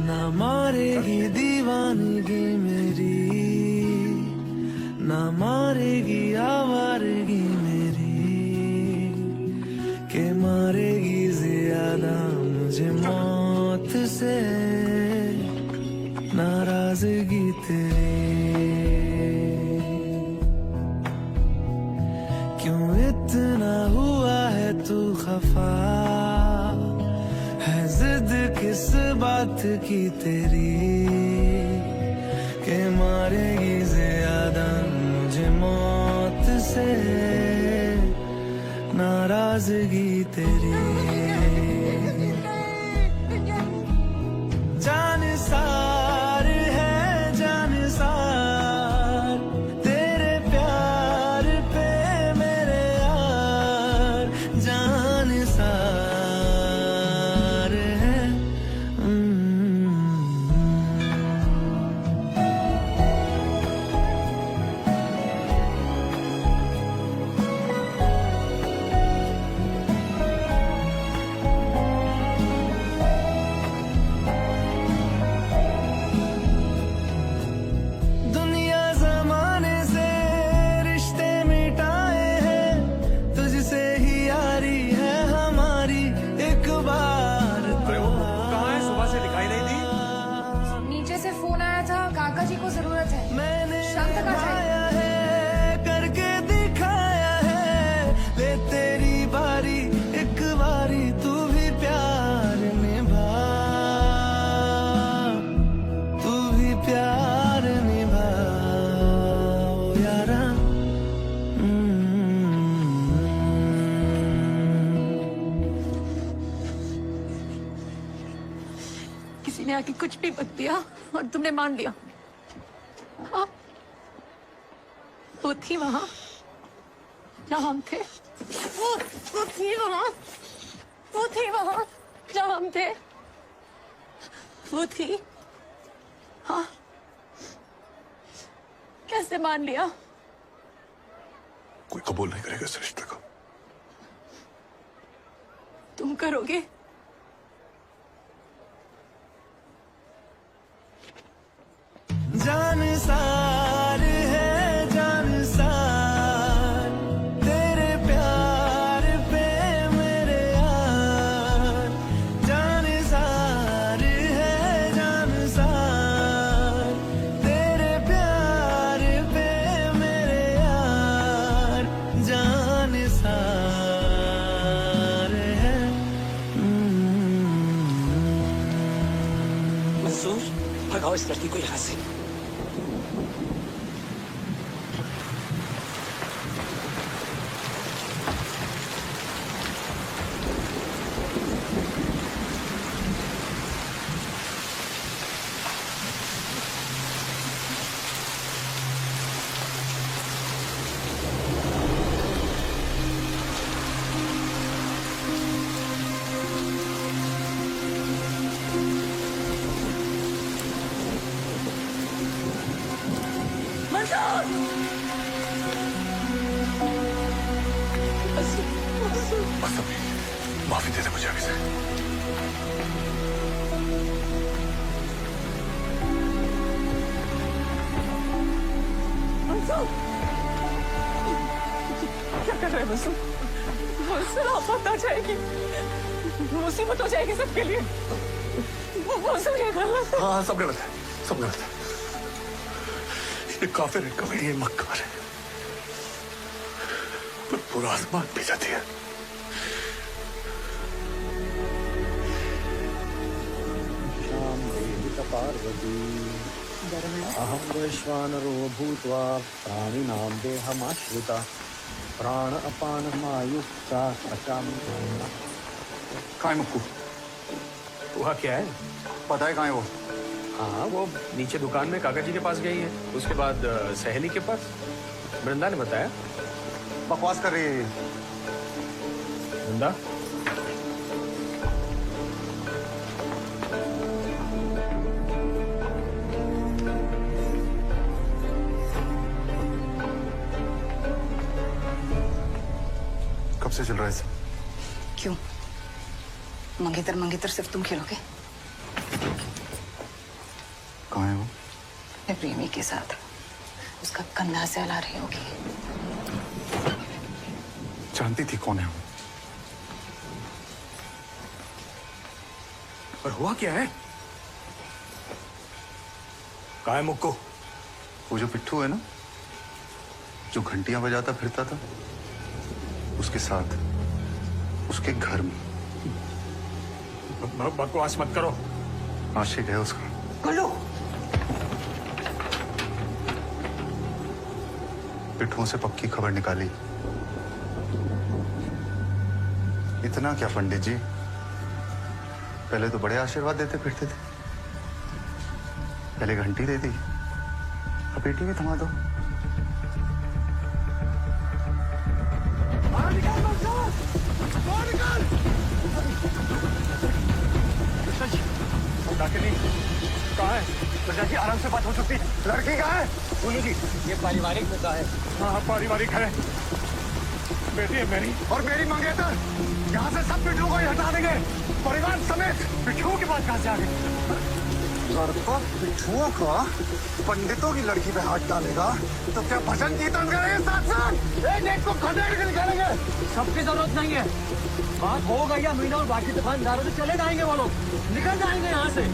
ना मारेगी दीवानगी मेरी, ना मारेगी आवारगी मेरी, के मारेगी ज्यादा मुझे मौत से नाराजगी तेरी। क्यों इतना हुआ है तू खफा, है जिद किस बात की तेरी, के मारेगी ज्यादा मुझे मौत से नाराजगी तेरी। जान सार है जान सार, तेरे प्यार पे मेरे यार जान सार। करके दिखाया है, ले तेरी बारी एक बारी तू भी प्यार निभा। समझाया कि कुछ भी मत दिया और तुमने मान लिया। हाँ, वो थी वहां जहाँ हम थे। वो थी वहां, वो थी वहां जहाँ हम थे। वो थी। हाँ, कैसे मान लिया? कोई कबूल नहीं करेगा इस रिश्ते को। तुम करोगे? जान सार है जान सार, तेरे प्यार पे मेरे यार। जान सार है जान सार, तेरे प्यार पे मेरे यार। जान सार है। मंसूर, भगाओ इस लड़की को यहाँ से। बस अभी माफी दे दे मुझे अभी से। क्या कर रहे हैं मंसूर? मंसूर, आफत आ जाएगी, मुसीबत हो जाएगी सबके लिए। मंसूर, ये गलत है। हाँ, सब गलत है, सब गलत है। ये काफिर है, कभी ये मक्कार है, पर पूरा आसमान पी जाती है। पार्वती अहम वैश्वानरो भूत्वा प्राणिनां देहमाश्रिता प्राण अपान मायुक्ता अचामी। कहाँ है मुक्कू? वहाँ क्या है? पता है कहाँ है वो? हाँ, वो नीचे दुकान में काका जी के पास गई है, उसके बाद सहेली के पास। वृंदा ने बताया। बकवास कर रही है ये। वृंदा, कब से चल रहा है इसे? क्यों? मंगेतर मंगेतर सिर्फ तुम खेलोगे? कहाँ है वो? मैं प्रेमी के साथ उसका कंधा सहला रही होगी। जानती थी कौन है वो? पर हुआ क्या है? कहाँ है मुक्को? वो जो पिट्ठू है ना, जो घंटियां बजाता फिरता था, उसके साथ, उसके घर में। बकवास मत करो। आशिक है उसका। बोलो। पिट्ठुओं से पक्की खबर निकाली। इतना क्या पंडित जी, पहले तो बड़े आशीर्वाद देते फिरते थे। पहले घंटी दे दी, अब पेटी भी थमा दो। कहाँ है? प्रजा जी, आराम से बात हो सकती है। लड़की कहाँ है? बोलो जी। ये पारिवारिक मुद्दा है। हाँ, पारिवारिक है। बेटी है मेरी। और मेरी मंगेतर। यहाँ से सब पिट्ठुओं को ही हटा देंगे, परिवार समेत। पिट्ठुओं के पास कहाँ से आ गए? लड़का पिट्ठुओं का पंडितों की लड़की पे हाथ डालेगा तो क्या भजन कीर्तन करेंगे साथ साथ? एक को खदेड़ के निकालेंगे। सबकी जरूरत नहीं है। बात हो गई या मीना और बाकी दुकानदारों से चले जाएंगे, वो लोग निकल जाएंगे यहाँ से।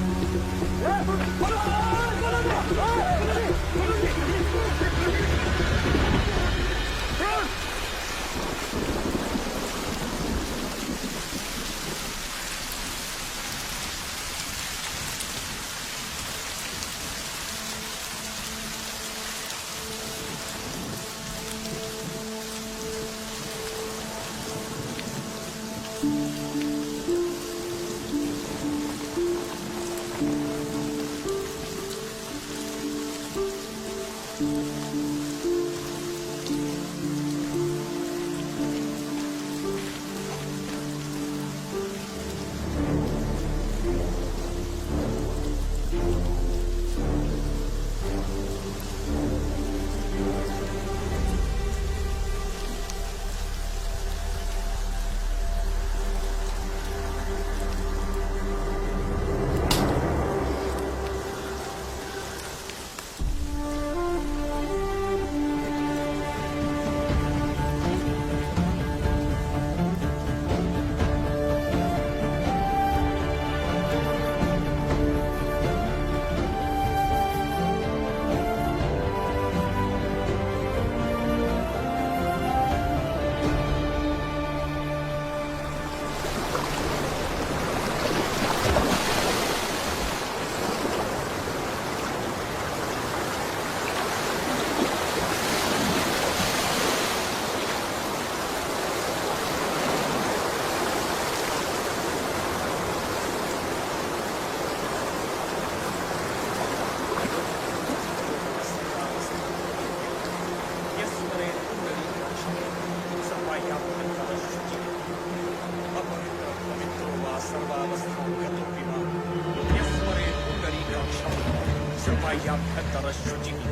सर्वायाभ्यन्तरशुचिः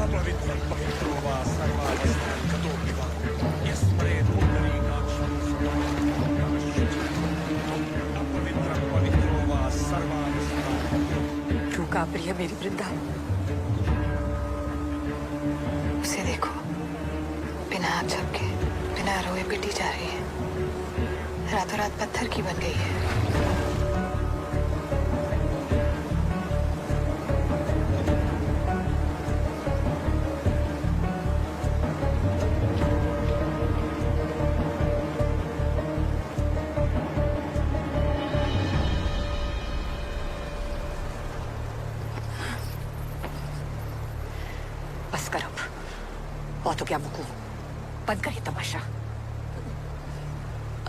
अपवित्रं पवित्रो वा सर्वावस्थान् गतोऽपि वा यस्मरेत् पुण्डरीकाक्षं अपवित्रं पवित्रो वा सर्वावस्थान्। क्यों कांप रही है मेरी वृंदा? उसे देखो, बिना आप झपके, बिना रोए पिटी जा रही है, रातों रात पत्थर की बन गई है। बस करो, बहुत हो गया मुकू, बंद करिए तमाशा।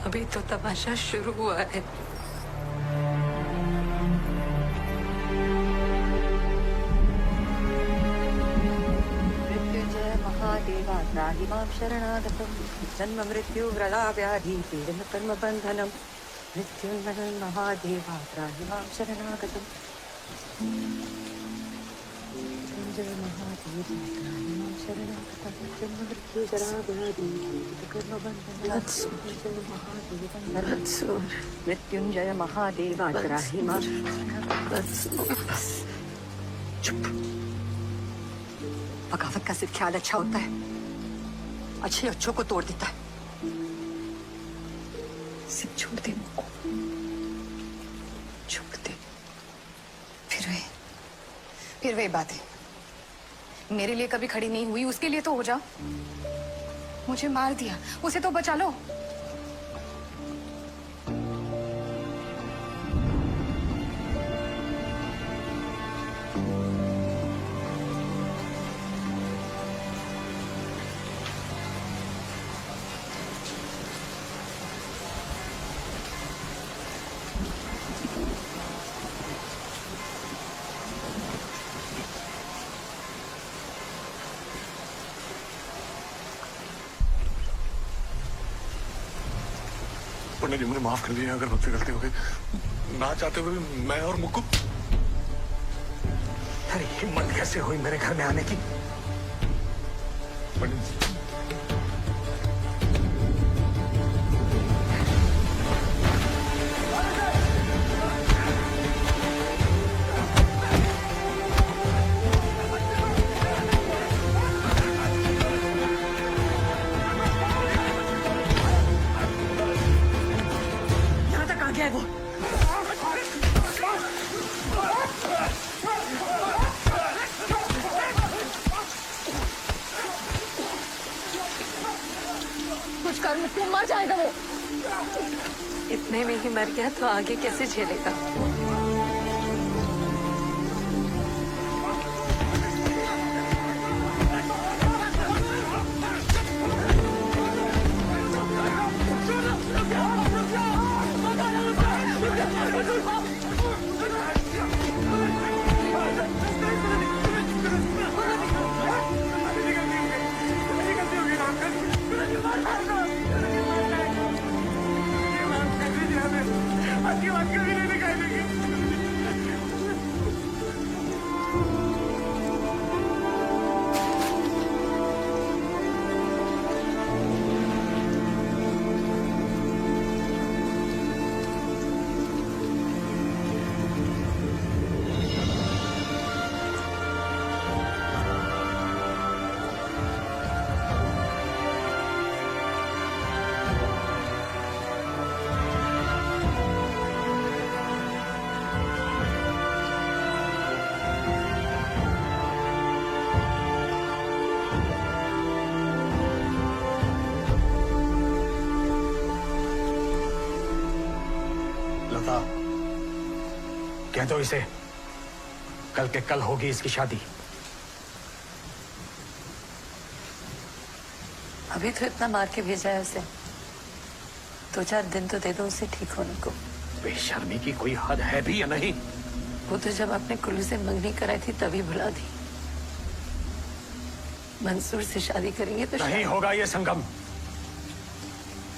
अभी तो तमाशा शुरू हुआ है। मृत्युंजय महादेवा त्राहि मां शरणागतम् जन्म मृत्यु व्रणा व्याधि पीडन कर्म बंधनम मृत्युंजय महादेवा त्राहि मां शरणागतम् मृत्युंजय महादेवा त्राहि मां शरणागतम् जन्म मृत्यु जरा व्याधि पीडन कर्म बंधनम मृत्युंजय महादेवा त्राहि मां बस चुप। बगावत का सिर्फ ख्याल अच्छा होता है, अच्छे अच्छों को तोड़ देता है। सिर्फ छोड़ दे मुझको, छोड़ दे। फिर वही बातें मेरे लिए कभी खड़ी नहीं हुई, उसके लिए तो हो जा। मुझे मार दिया, उसे तो बचा लो। पंडित जी मुझे माफ कर दीजिए अगर मुझसे गलती हो गई। ना चाहते हुए भी मैं और मुक्कू। अरे हिम्मत कैसे हुई मेरे घर में आने की? पंडित जी कुछ कर, मुझको मर जाएगा वो। इतने में ही मर गया तो आगे कैसे झेलेगा? कह दो इसे, कल के कल होगी इसकी शादी। अभी तो इतना मार के भेजा है उसे, 2-4 दिन तो दे दो उसे ठीक होने को। बेशर्मी की कोई हद है भी या नहीं? वो तो जब आपने कुल्लू से मंगनी कराई थी तभी भुला दी। मंसूर से शादी करेंगे तो नहीं होगा ये संगम,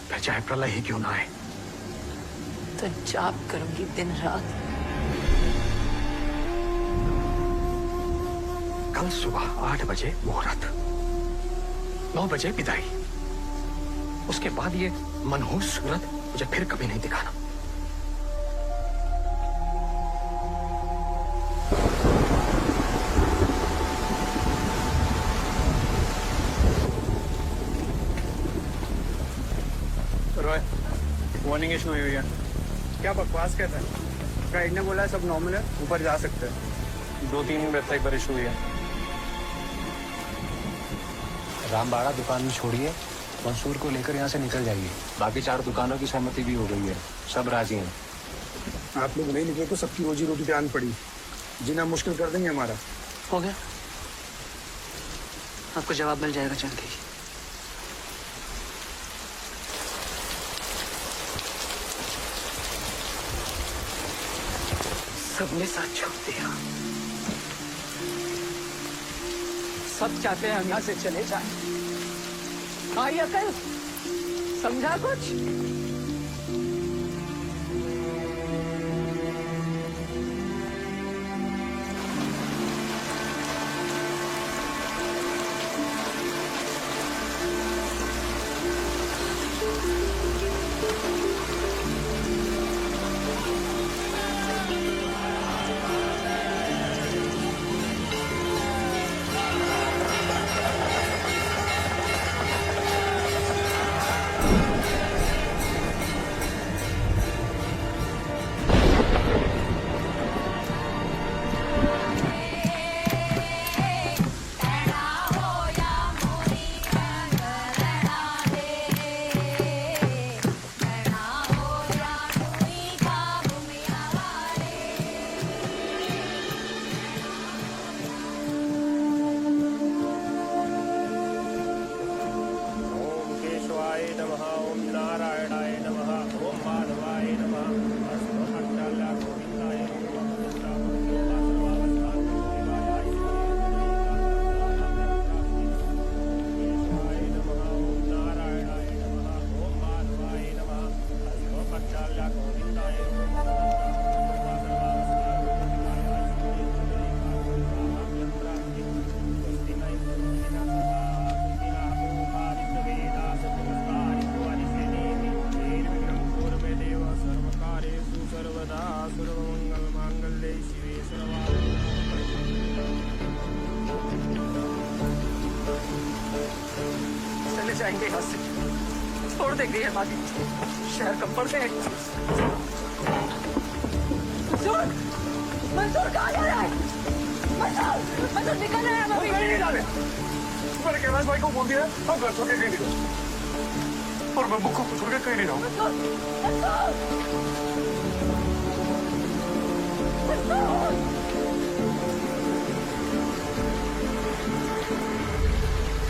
फिर चाहे प्रलय ही क्यों ना आए। तो जाप करूंगी दिन रात। कल सुबह 8 बजे मुहूर्त, 9 बजे विदाई। उसके बाद ये मनहूस सूरत मुझे फिर कभी नहीं दिखाना। रॉय, वार्निंग इशू हुई है। क्या बकवास कहता है? गाइड ने बोला है सब नॉर्मल है, ऊपर जा सकते हैं। 2-3 वेबसाइट पर इशू हुई है। रामबाड़ा दुकान में छोड़िए, मंसूर को लेकर यहाँ से निकल जाइए। बाकी 4 दुकानों की सहमति भी हो गई है, सब राजी हैं। आप लोग नहीं निकले तो सबकी रोजी रोटी पे आन पड़ी, जीना मुश्किल कर देंगे हमारा। हो गया, आपको जवाब मिल जाएगा जल्दी। सबने साथ छोड़ दिया, सब चाहते हैं हम यहाँ से चले जाएं। हाँ ये अकल समझा कुछ? चले जाएंगे यहाँ से, छोड़ देंगे ये बाकी शहर कम पड़ते हैं। मंसूर कहाँ जा रहा है? मंसूर निकल रहा है। हम कहीं नहीं जा रहे। मैंने कैलाश भाई को बोल दिया हम घर छोड़ के कहीं नहीं जाओ, और मैं मुख को छोड़ के कहीं नहीं जाऊँ।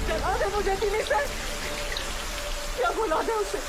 चला दे मुझे दिल्ली से, क्या बुला दे उसे।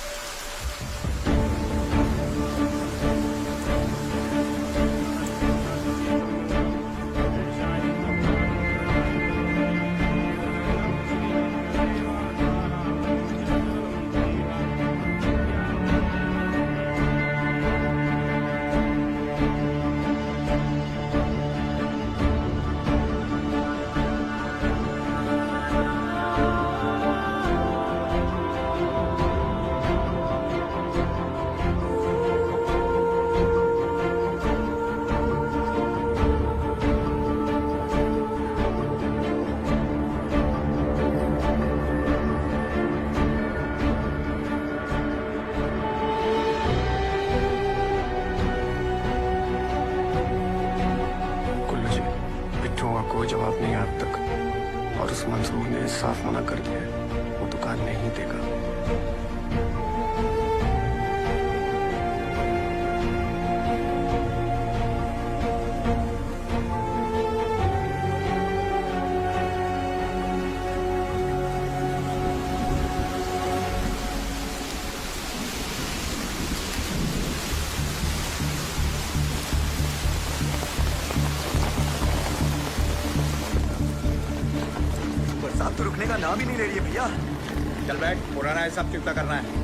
कोई जवाब नहीं अब तक, और उस मंसूर ने साफ मना कर दिया वो दुकान नहीं देगा। बरसात तो रुकने का नाम ही नहीं ले रही है भैया। चल बैठ, पुराना हिसाब चुकता करना है।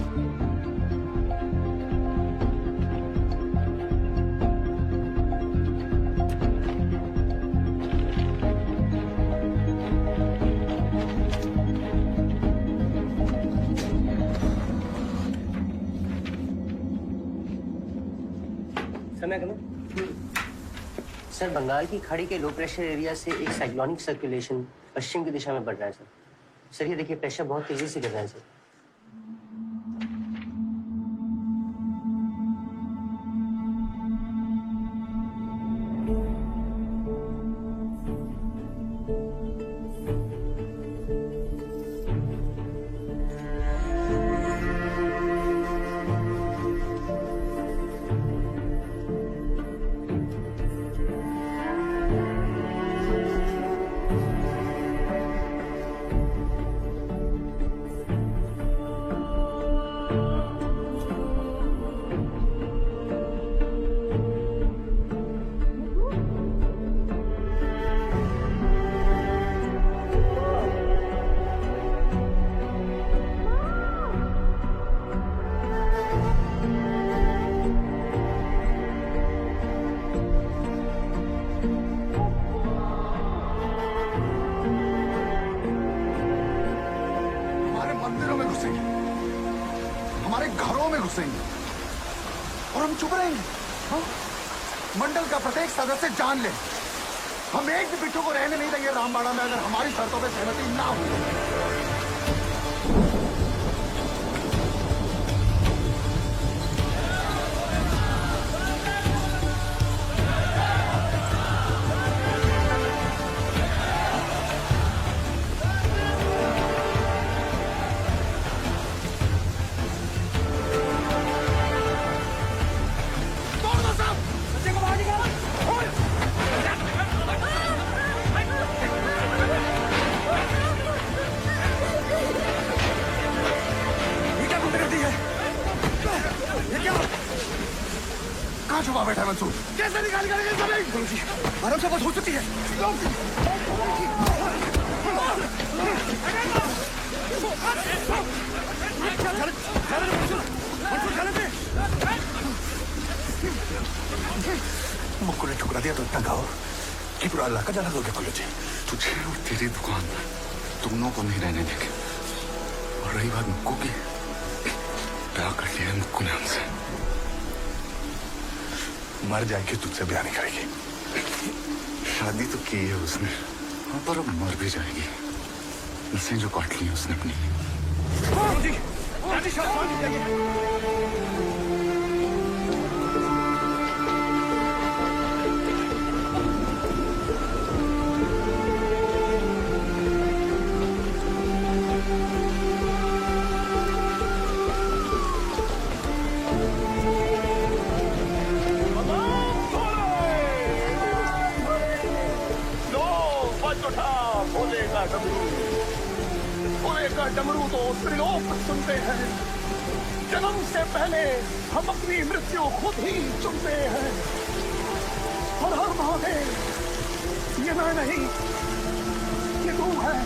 सर, बंगाल की खाड़ी के लो प्रेशर एरिया से एक साइक्लोनिक सर्कुलेशन पश्चिम की दिशा में बढ़ रहा है सर। सर, ये देखिए प्रेशर बहुत तेजी से गिर रहा है सर। हमारे घरों में घुसेंगे और हम चुप रहेंगे। हाँ? मंडल का प्रत्येक सदस्य जान ले, हम एक भी बिट्टू को रहने नहीं देंगे रामबाड़ा में अगर हमारी शर्तों पर सहमति ना हो। कहाँ छुपा बैठा है मंसूर? कैसे निकाल करेंगे जमीन? आराम से बस हो चुकी है। मुक्कू ने ठुकरा दिया तो इतना गाओ कि पूरा इलाका जला दोगे कॉलेज। तुझे और तेरी दुकान दोनों को नहीं रहने देंगे। और रही बात मुक्कू की, प्यार कर लिया मुक्कू ने हमसे। मर जाएगी तुझसे ब्याह नहीं करेगी। शादी तो की है उसने, पर अब मर भी जाएगी। नसें जो काट ली उसने अपनी। डमरू तो त्रिलोक सुनते हैं। जन्म से पहले हम अपनी मृत्यु खुद ही चुनते हैं। और हर महादेव, ये मैं नहीं, ये तू है।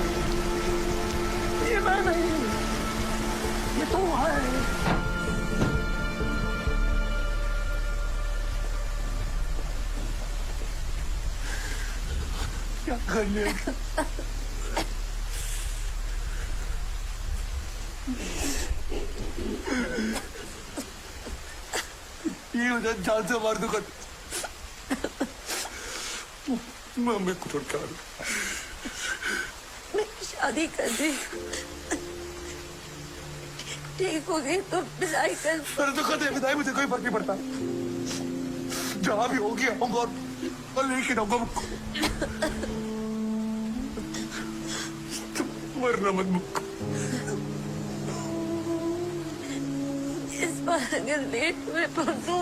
ये मैं नहीं, ये तू है। क्या करने ये हो जाए, जान से मार दूंगा। मैं कुछ क्या मैं शादी कर दी, ठीक हो गई तो विदाई कर। अरे तो कहते विदाई मुझे कोई फर्क नहीं पड़ता। जहां भी होगी आऊंगा और लेके आऊंगा मुझको। मरना मत मुझको। इस बार अगर लेट हुए पहुंचू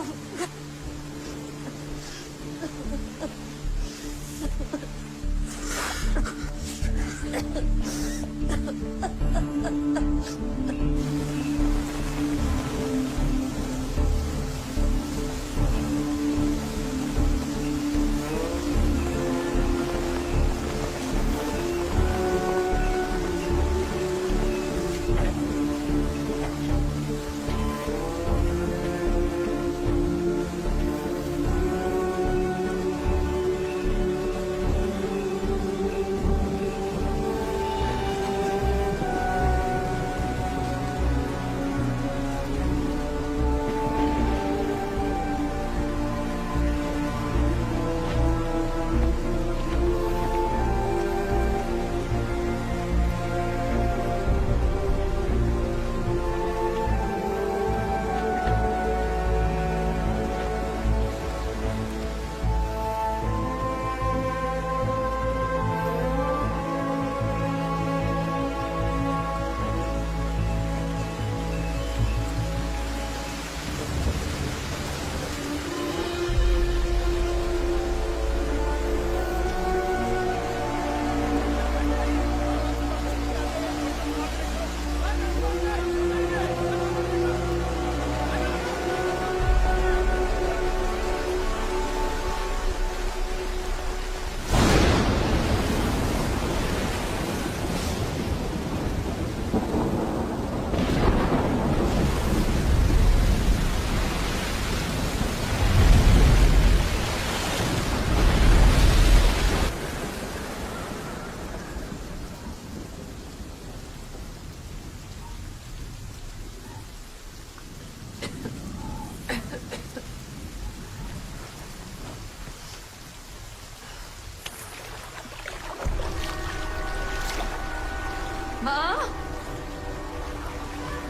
माँ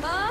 माँ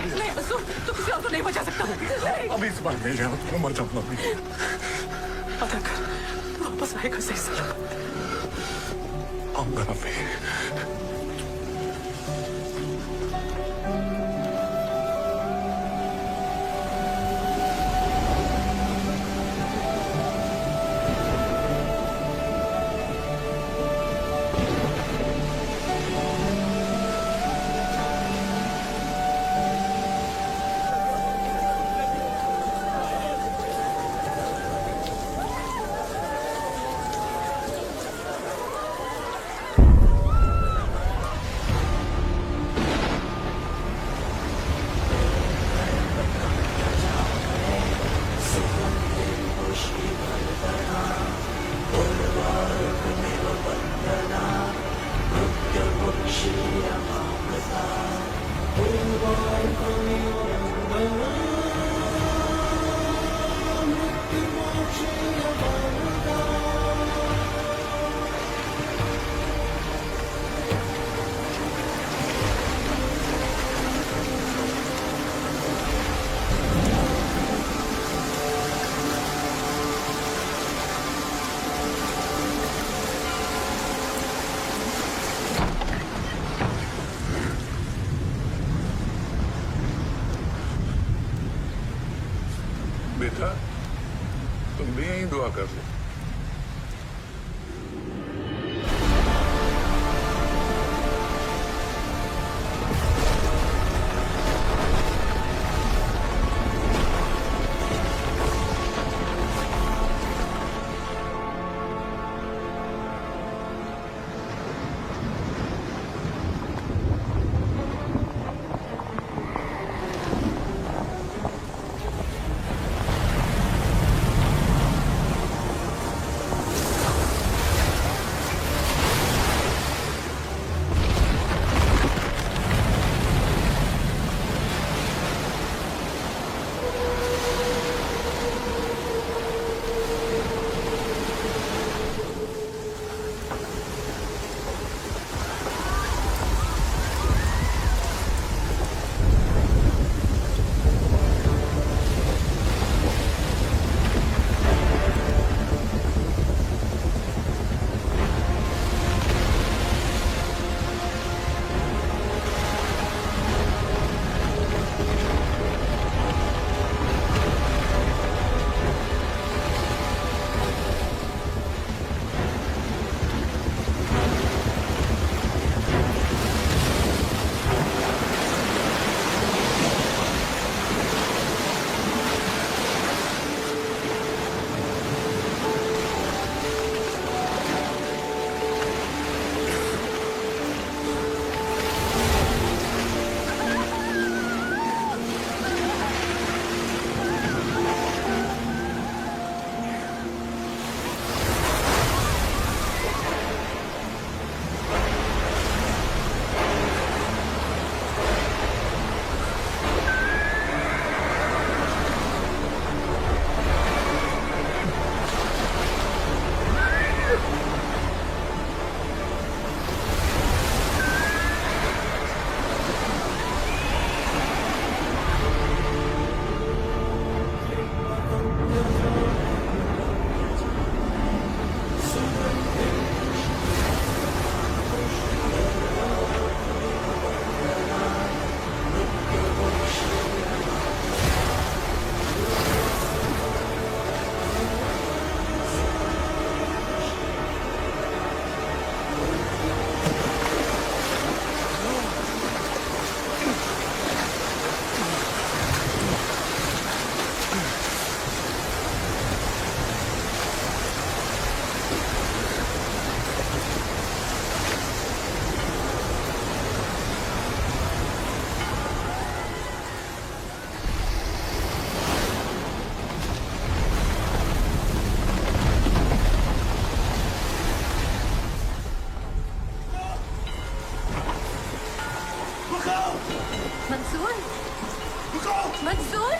नहीं असुर, तू किसी और को नहीं बचा सकता। अभी इस बार नहीं जाना, तुम मर जाऊंगा अभी। पता कर, वापस आएगा सही सलामत। आऊंगा अभी। बेटा तुम भी यही दुआ कर लो। मंसूर मंसूर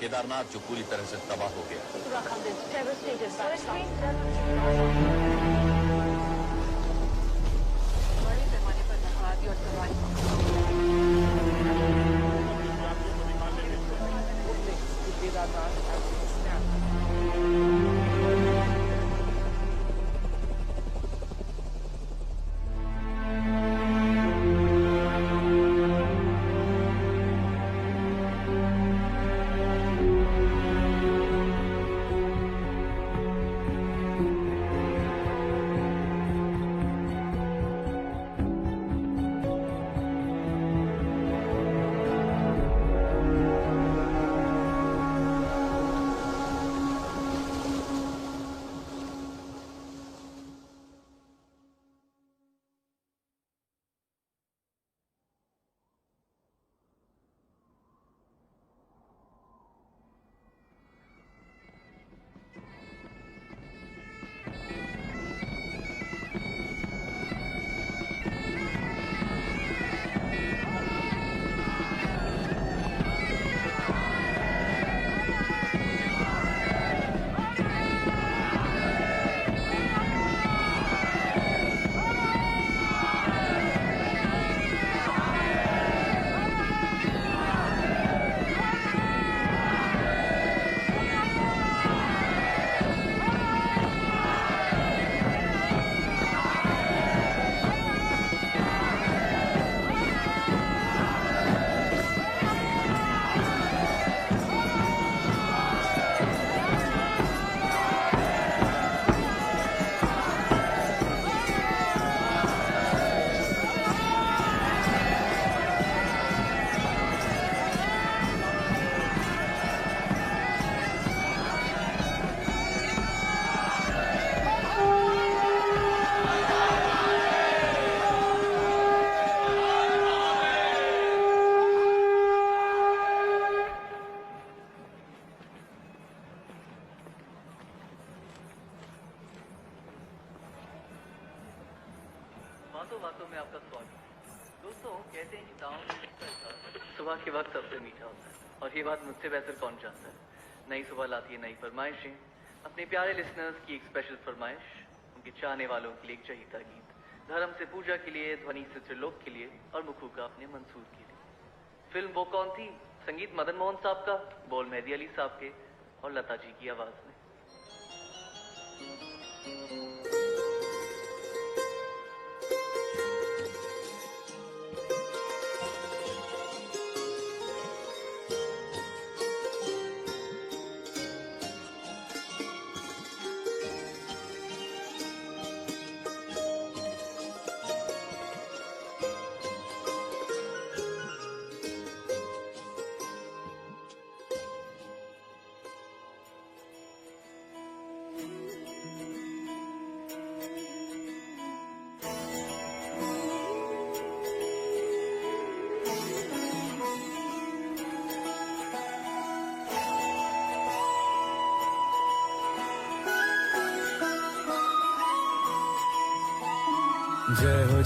केदारनाथ जो पूरी तरह से तबाह हो गया। बड़े पैमाने पर बर्बादी और तबाही बातों में आपका स्वागत। दोस्तों कहते हैं कि गाँव में सुबह के वक्त सबसे मीठा होता है, और ये बात मुझसे बेहतर कौन जानता है। नई सुबह लाती है नई फरमाइशें। अपने प्यारे लिसनर्स की एक स्पेशल फरमाइश, उनके चाहने वालों के लिए एक चहीता गीत, धर्म से पूजा के लिए, ध्वनि से त्रिलोक के लिए, और मुखू का अपने मंसूर के लिए। फिल्म वो कौन थी? संगीत मदन मोहन साहब का, बोल मेहदी अली साहब के और लता जी की आवाज में।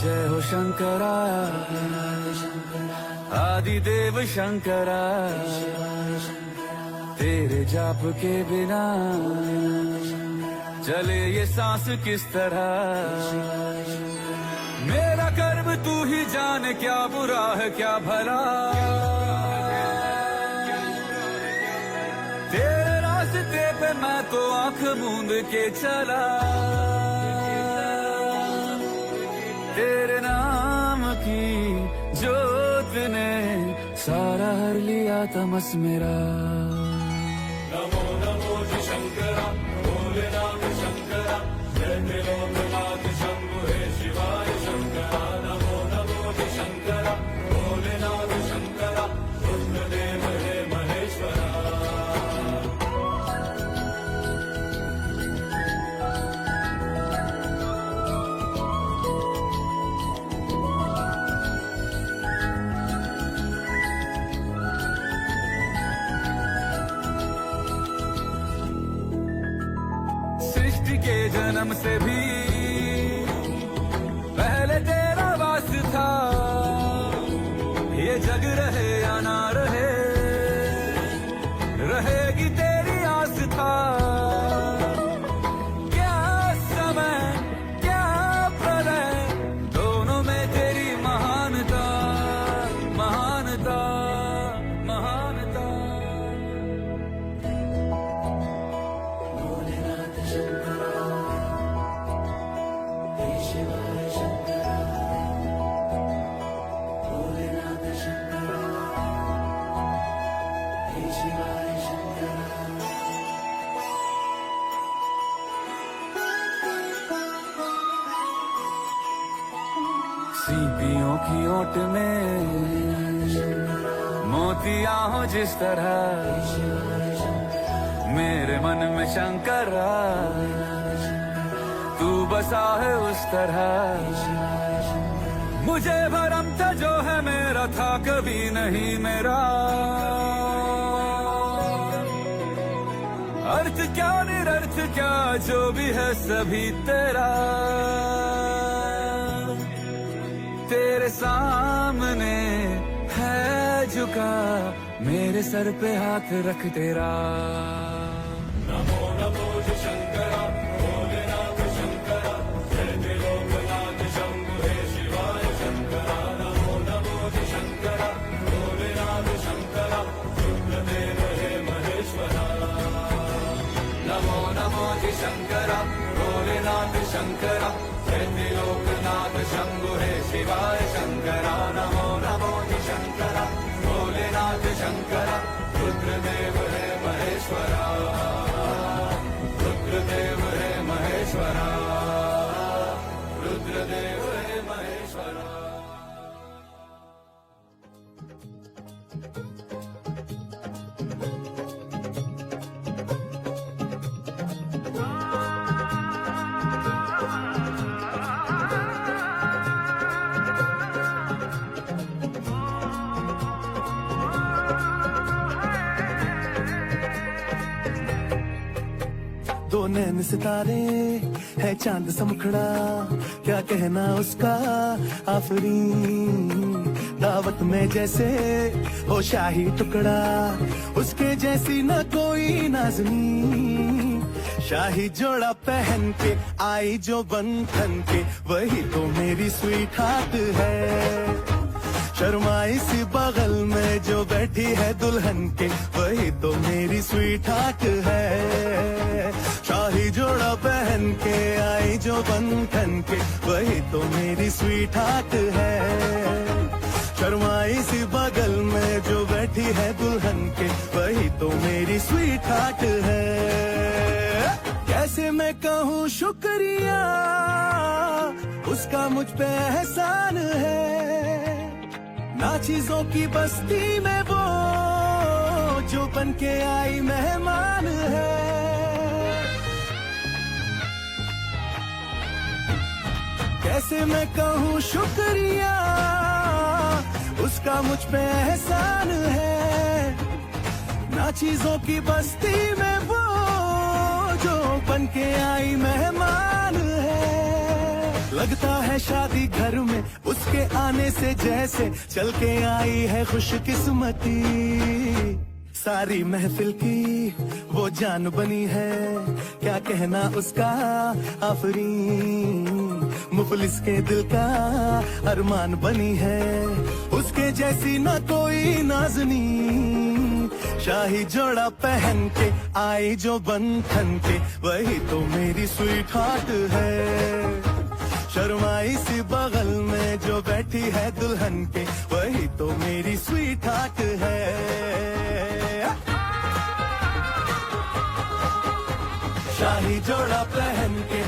जय हो शंकरा, आदिदेव शंकरा, तेरे जाप के बिना चले ये सांस किस तरह। मेरा कर्म तू ही जाने, क्या बुरा है क्या भला। तेरे रास्ते पे मैं तो आंख मूंद के चला। तेरे नाम की जोत ने सारा हर लिया तमस मेरा। नमो नमो जी शंकरा, भोलेनाथ शंकरा, जय त्रिलोकनाथ शंभु हे शिवाय शंकरा। नमो नमो जी शंकरा, भोलेनाथ शंकरा, रुद्रदेव हे महेश्वरा। के जन्म से भी पहले तेरा वास था। ये जग रहे या ना रहे, रहे मोतिया हो जिस तरह मेरे मन में शंकरा, तू बसा है उस तरह। मुझे भरम था जो है मेरा था कभी नहीं मेरा, अर्थ क्या निरर्थ क्या जो भी है सभी तेरा। तेरे सामने है झुका मेरे सर पे हाथ रख तेरा। नमो नमो जो शंकरा भोलेनाथ शंकरा, जय त्रिलोकनाथ शंभु हे शिवाय शंकरा। नमो नमो जो शंकरा भोलेनाथ शंकरा, रुद्रदेव हे महेश्वरा। नमो नमो जी शंकरा भोलेनाथ शंकरा, जय त्रिलोकनाथ शंभु हे शिवाय शंकरा। नमो नमो जी शंकरा भोलेनाथ शंकरा, रुद्रदेव हे महेश्वरा। रुद्रदेव हे महेश्वरा, रुद्रदेव हे महेश्वरा। दो नैन सितारे है चांद सा मुखड़ा, क्या कहना उसका आफरीन। दावत में जैसे हो शाही टुकड़ा, उसके जैसी न कोई नाज़नीन। शाही जोड़ा पहन के आई जो बंधन के, वही तो मेरी स्वीट हार्ट है। शर्माई सी बगल में जो बैठी है दुल्हन के, वही तो मेरी स्वीट हार्ट है। शाही जोड़ा पहन के आई जो बंधन के, वही तो मेरी स्वीट हार्ट है। शर्माई सी बगल में जो बैठी है दुल्हन के, वही तो मेरी स्वीट हार्ट है। कैसे मैं कहूँ शुक्रिया, उसका मुझ पे एहसान है। ना चीजों की बस्ती में वो जो बन के आई मेहमान है। कैसे मैं कहूँ शुक्रिया, उसका मुझ पे एहसान है। ना चीजों की बस्ती में वो जो बन के आई मेहमान है। लगता है शादी घर में उसके आने से जैसे चल के आई है खुशकिस्मती। सारी महफिल की वो जान बनी है, क्या कहना उसका आफरीन। मुफलिस के दिल का अरमान बनी है, उसके जैसी न कोई नाज़नीन। शाही जोड़ा पहन के आई जो बंधन के, वही तो मेरी स्वीट हार्ट है। शर्माई सी बगल में जो बैठी है दुल्हन के, वही तो मेरी स्वीट हार्ट है। शाही जोड़ा पहन के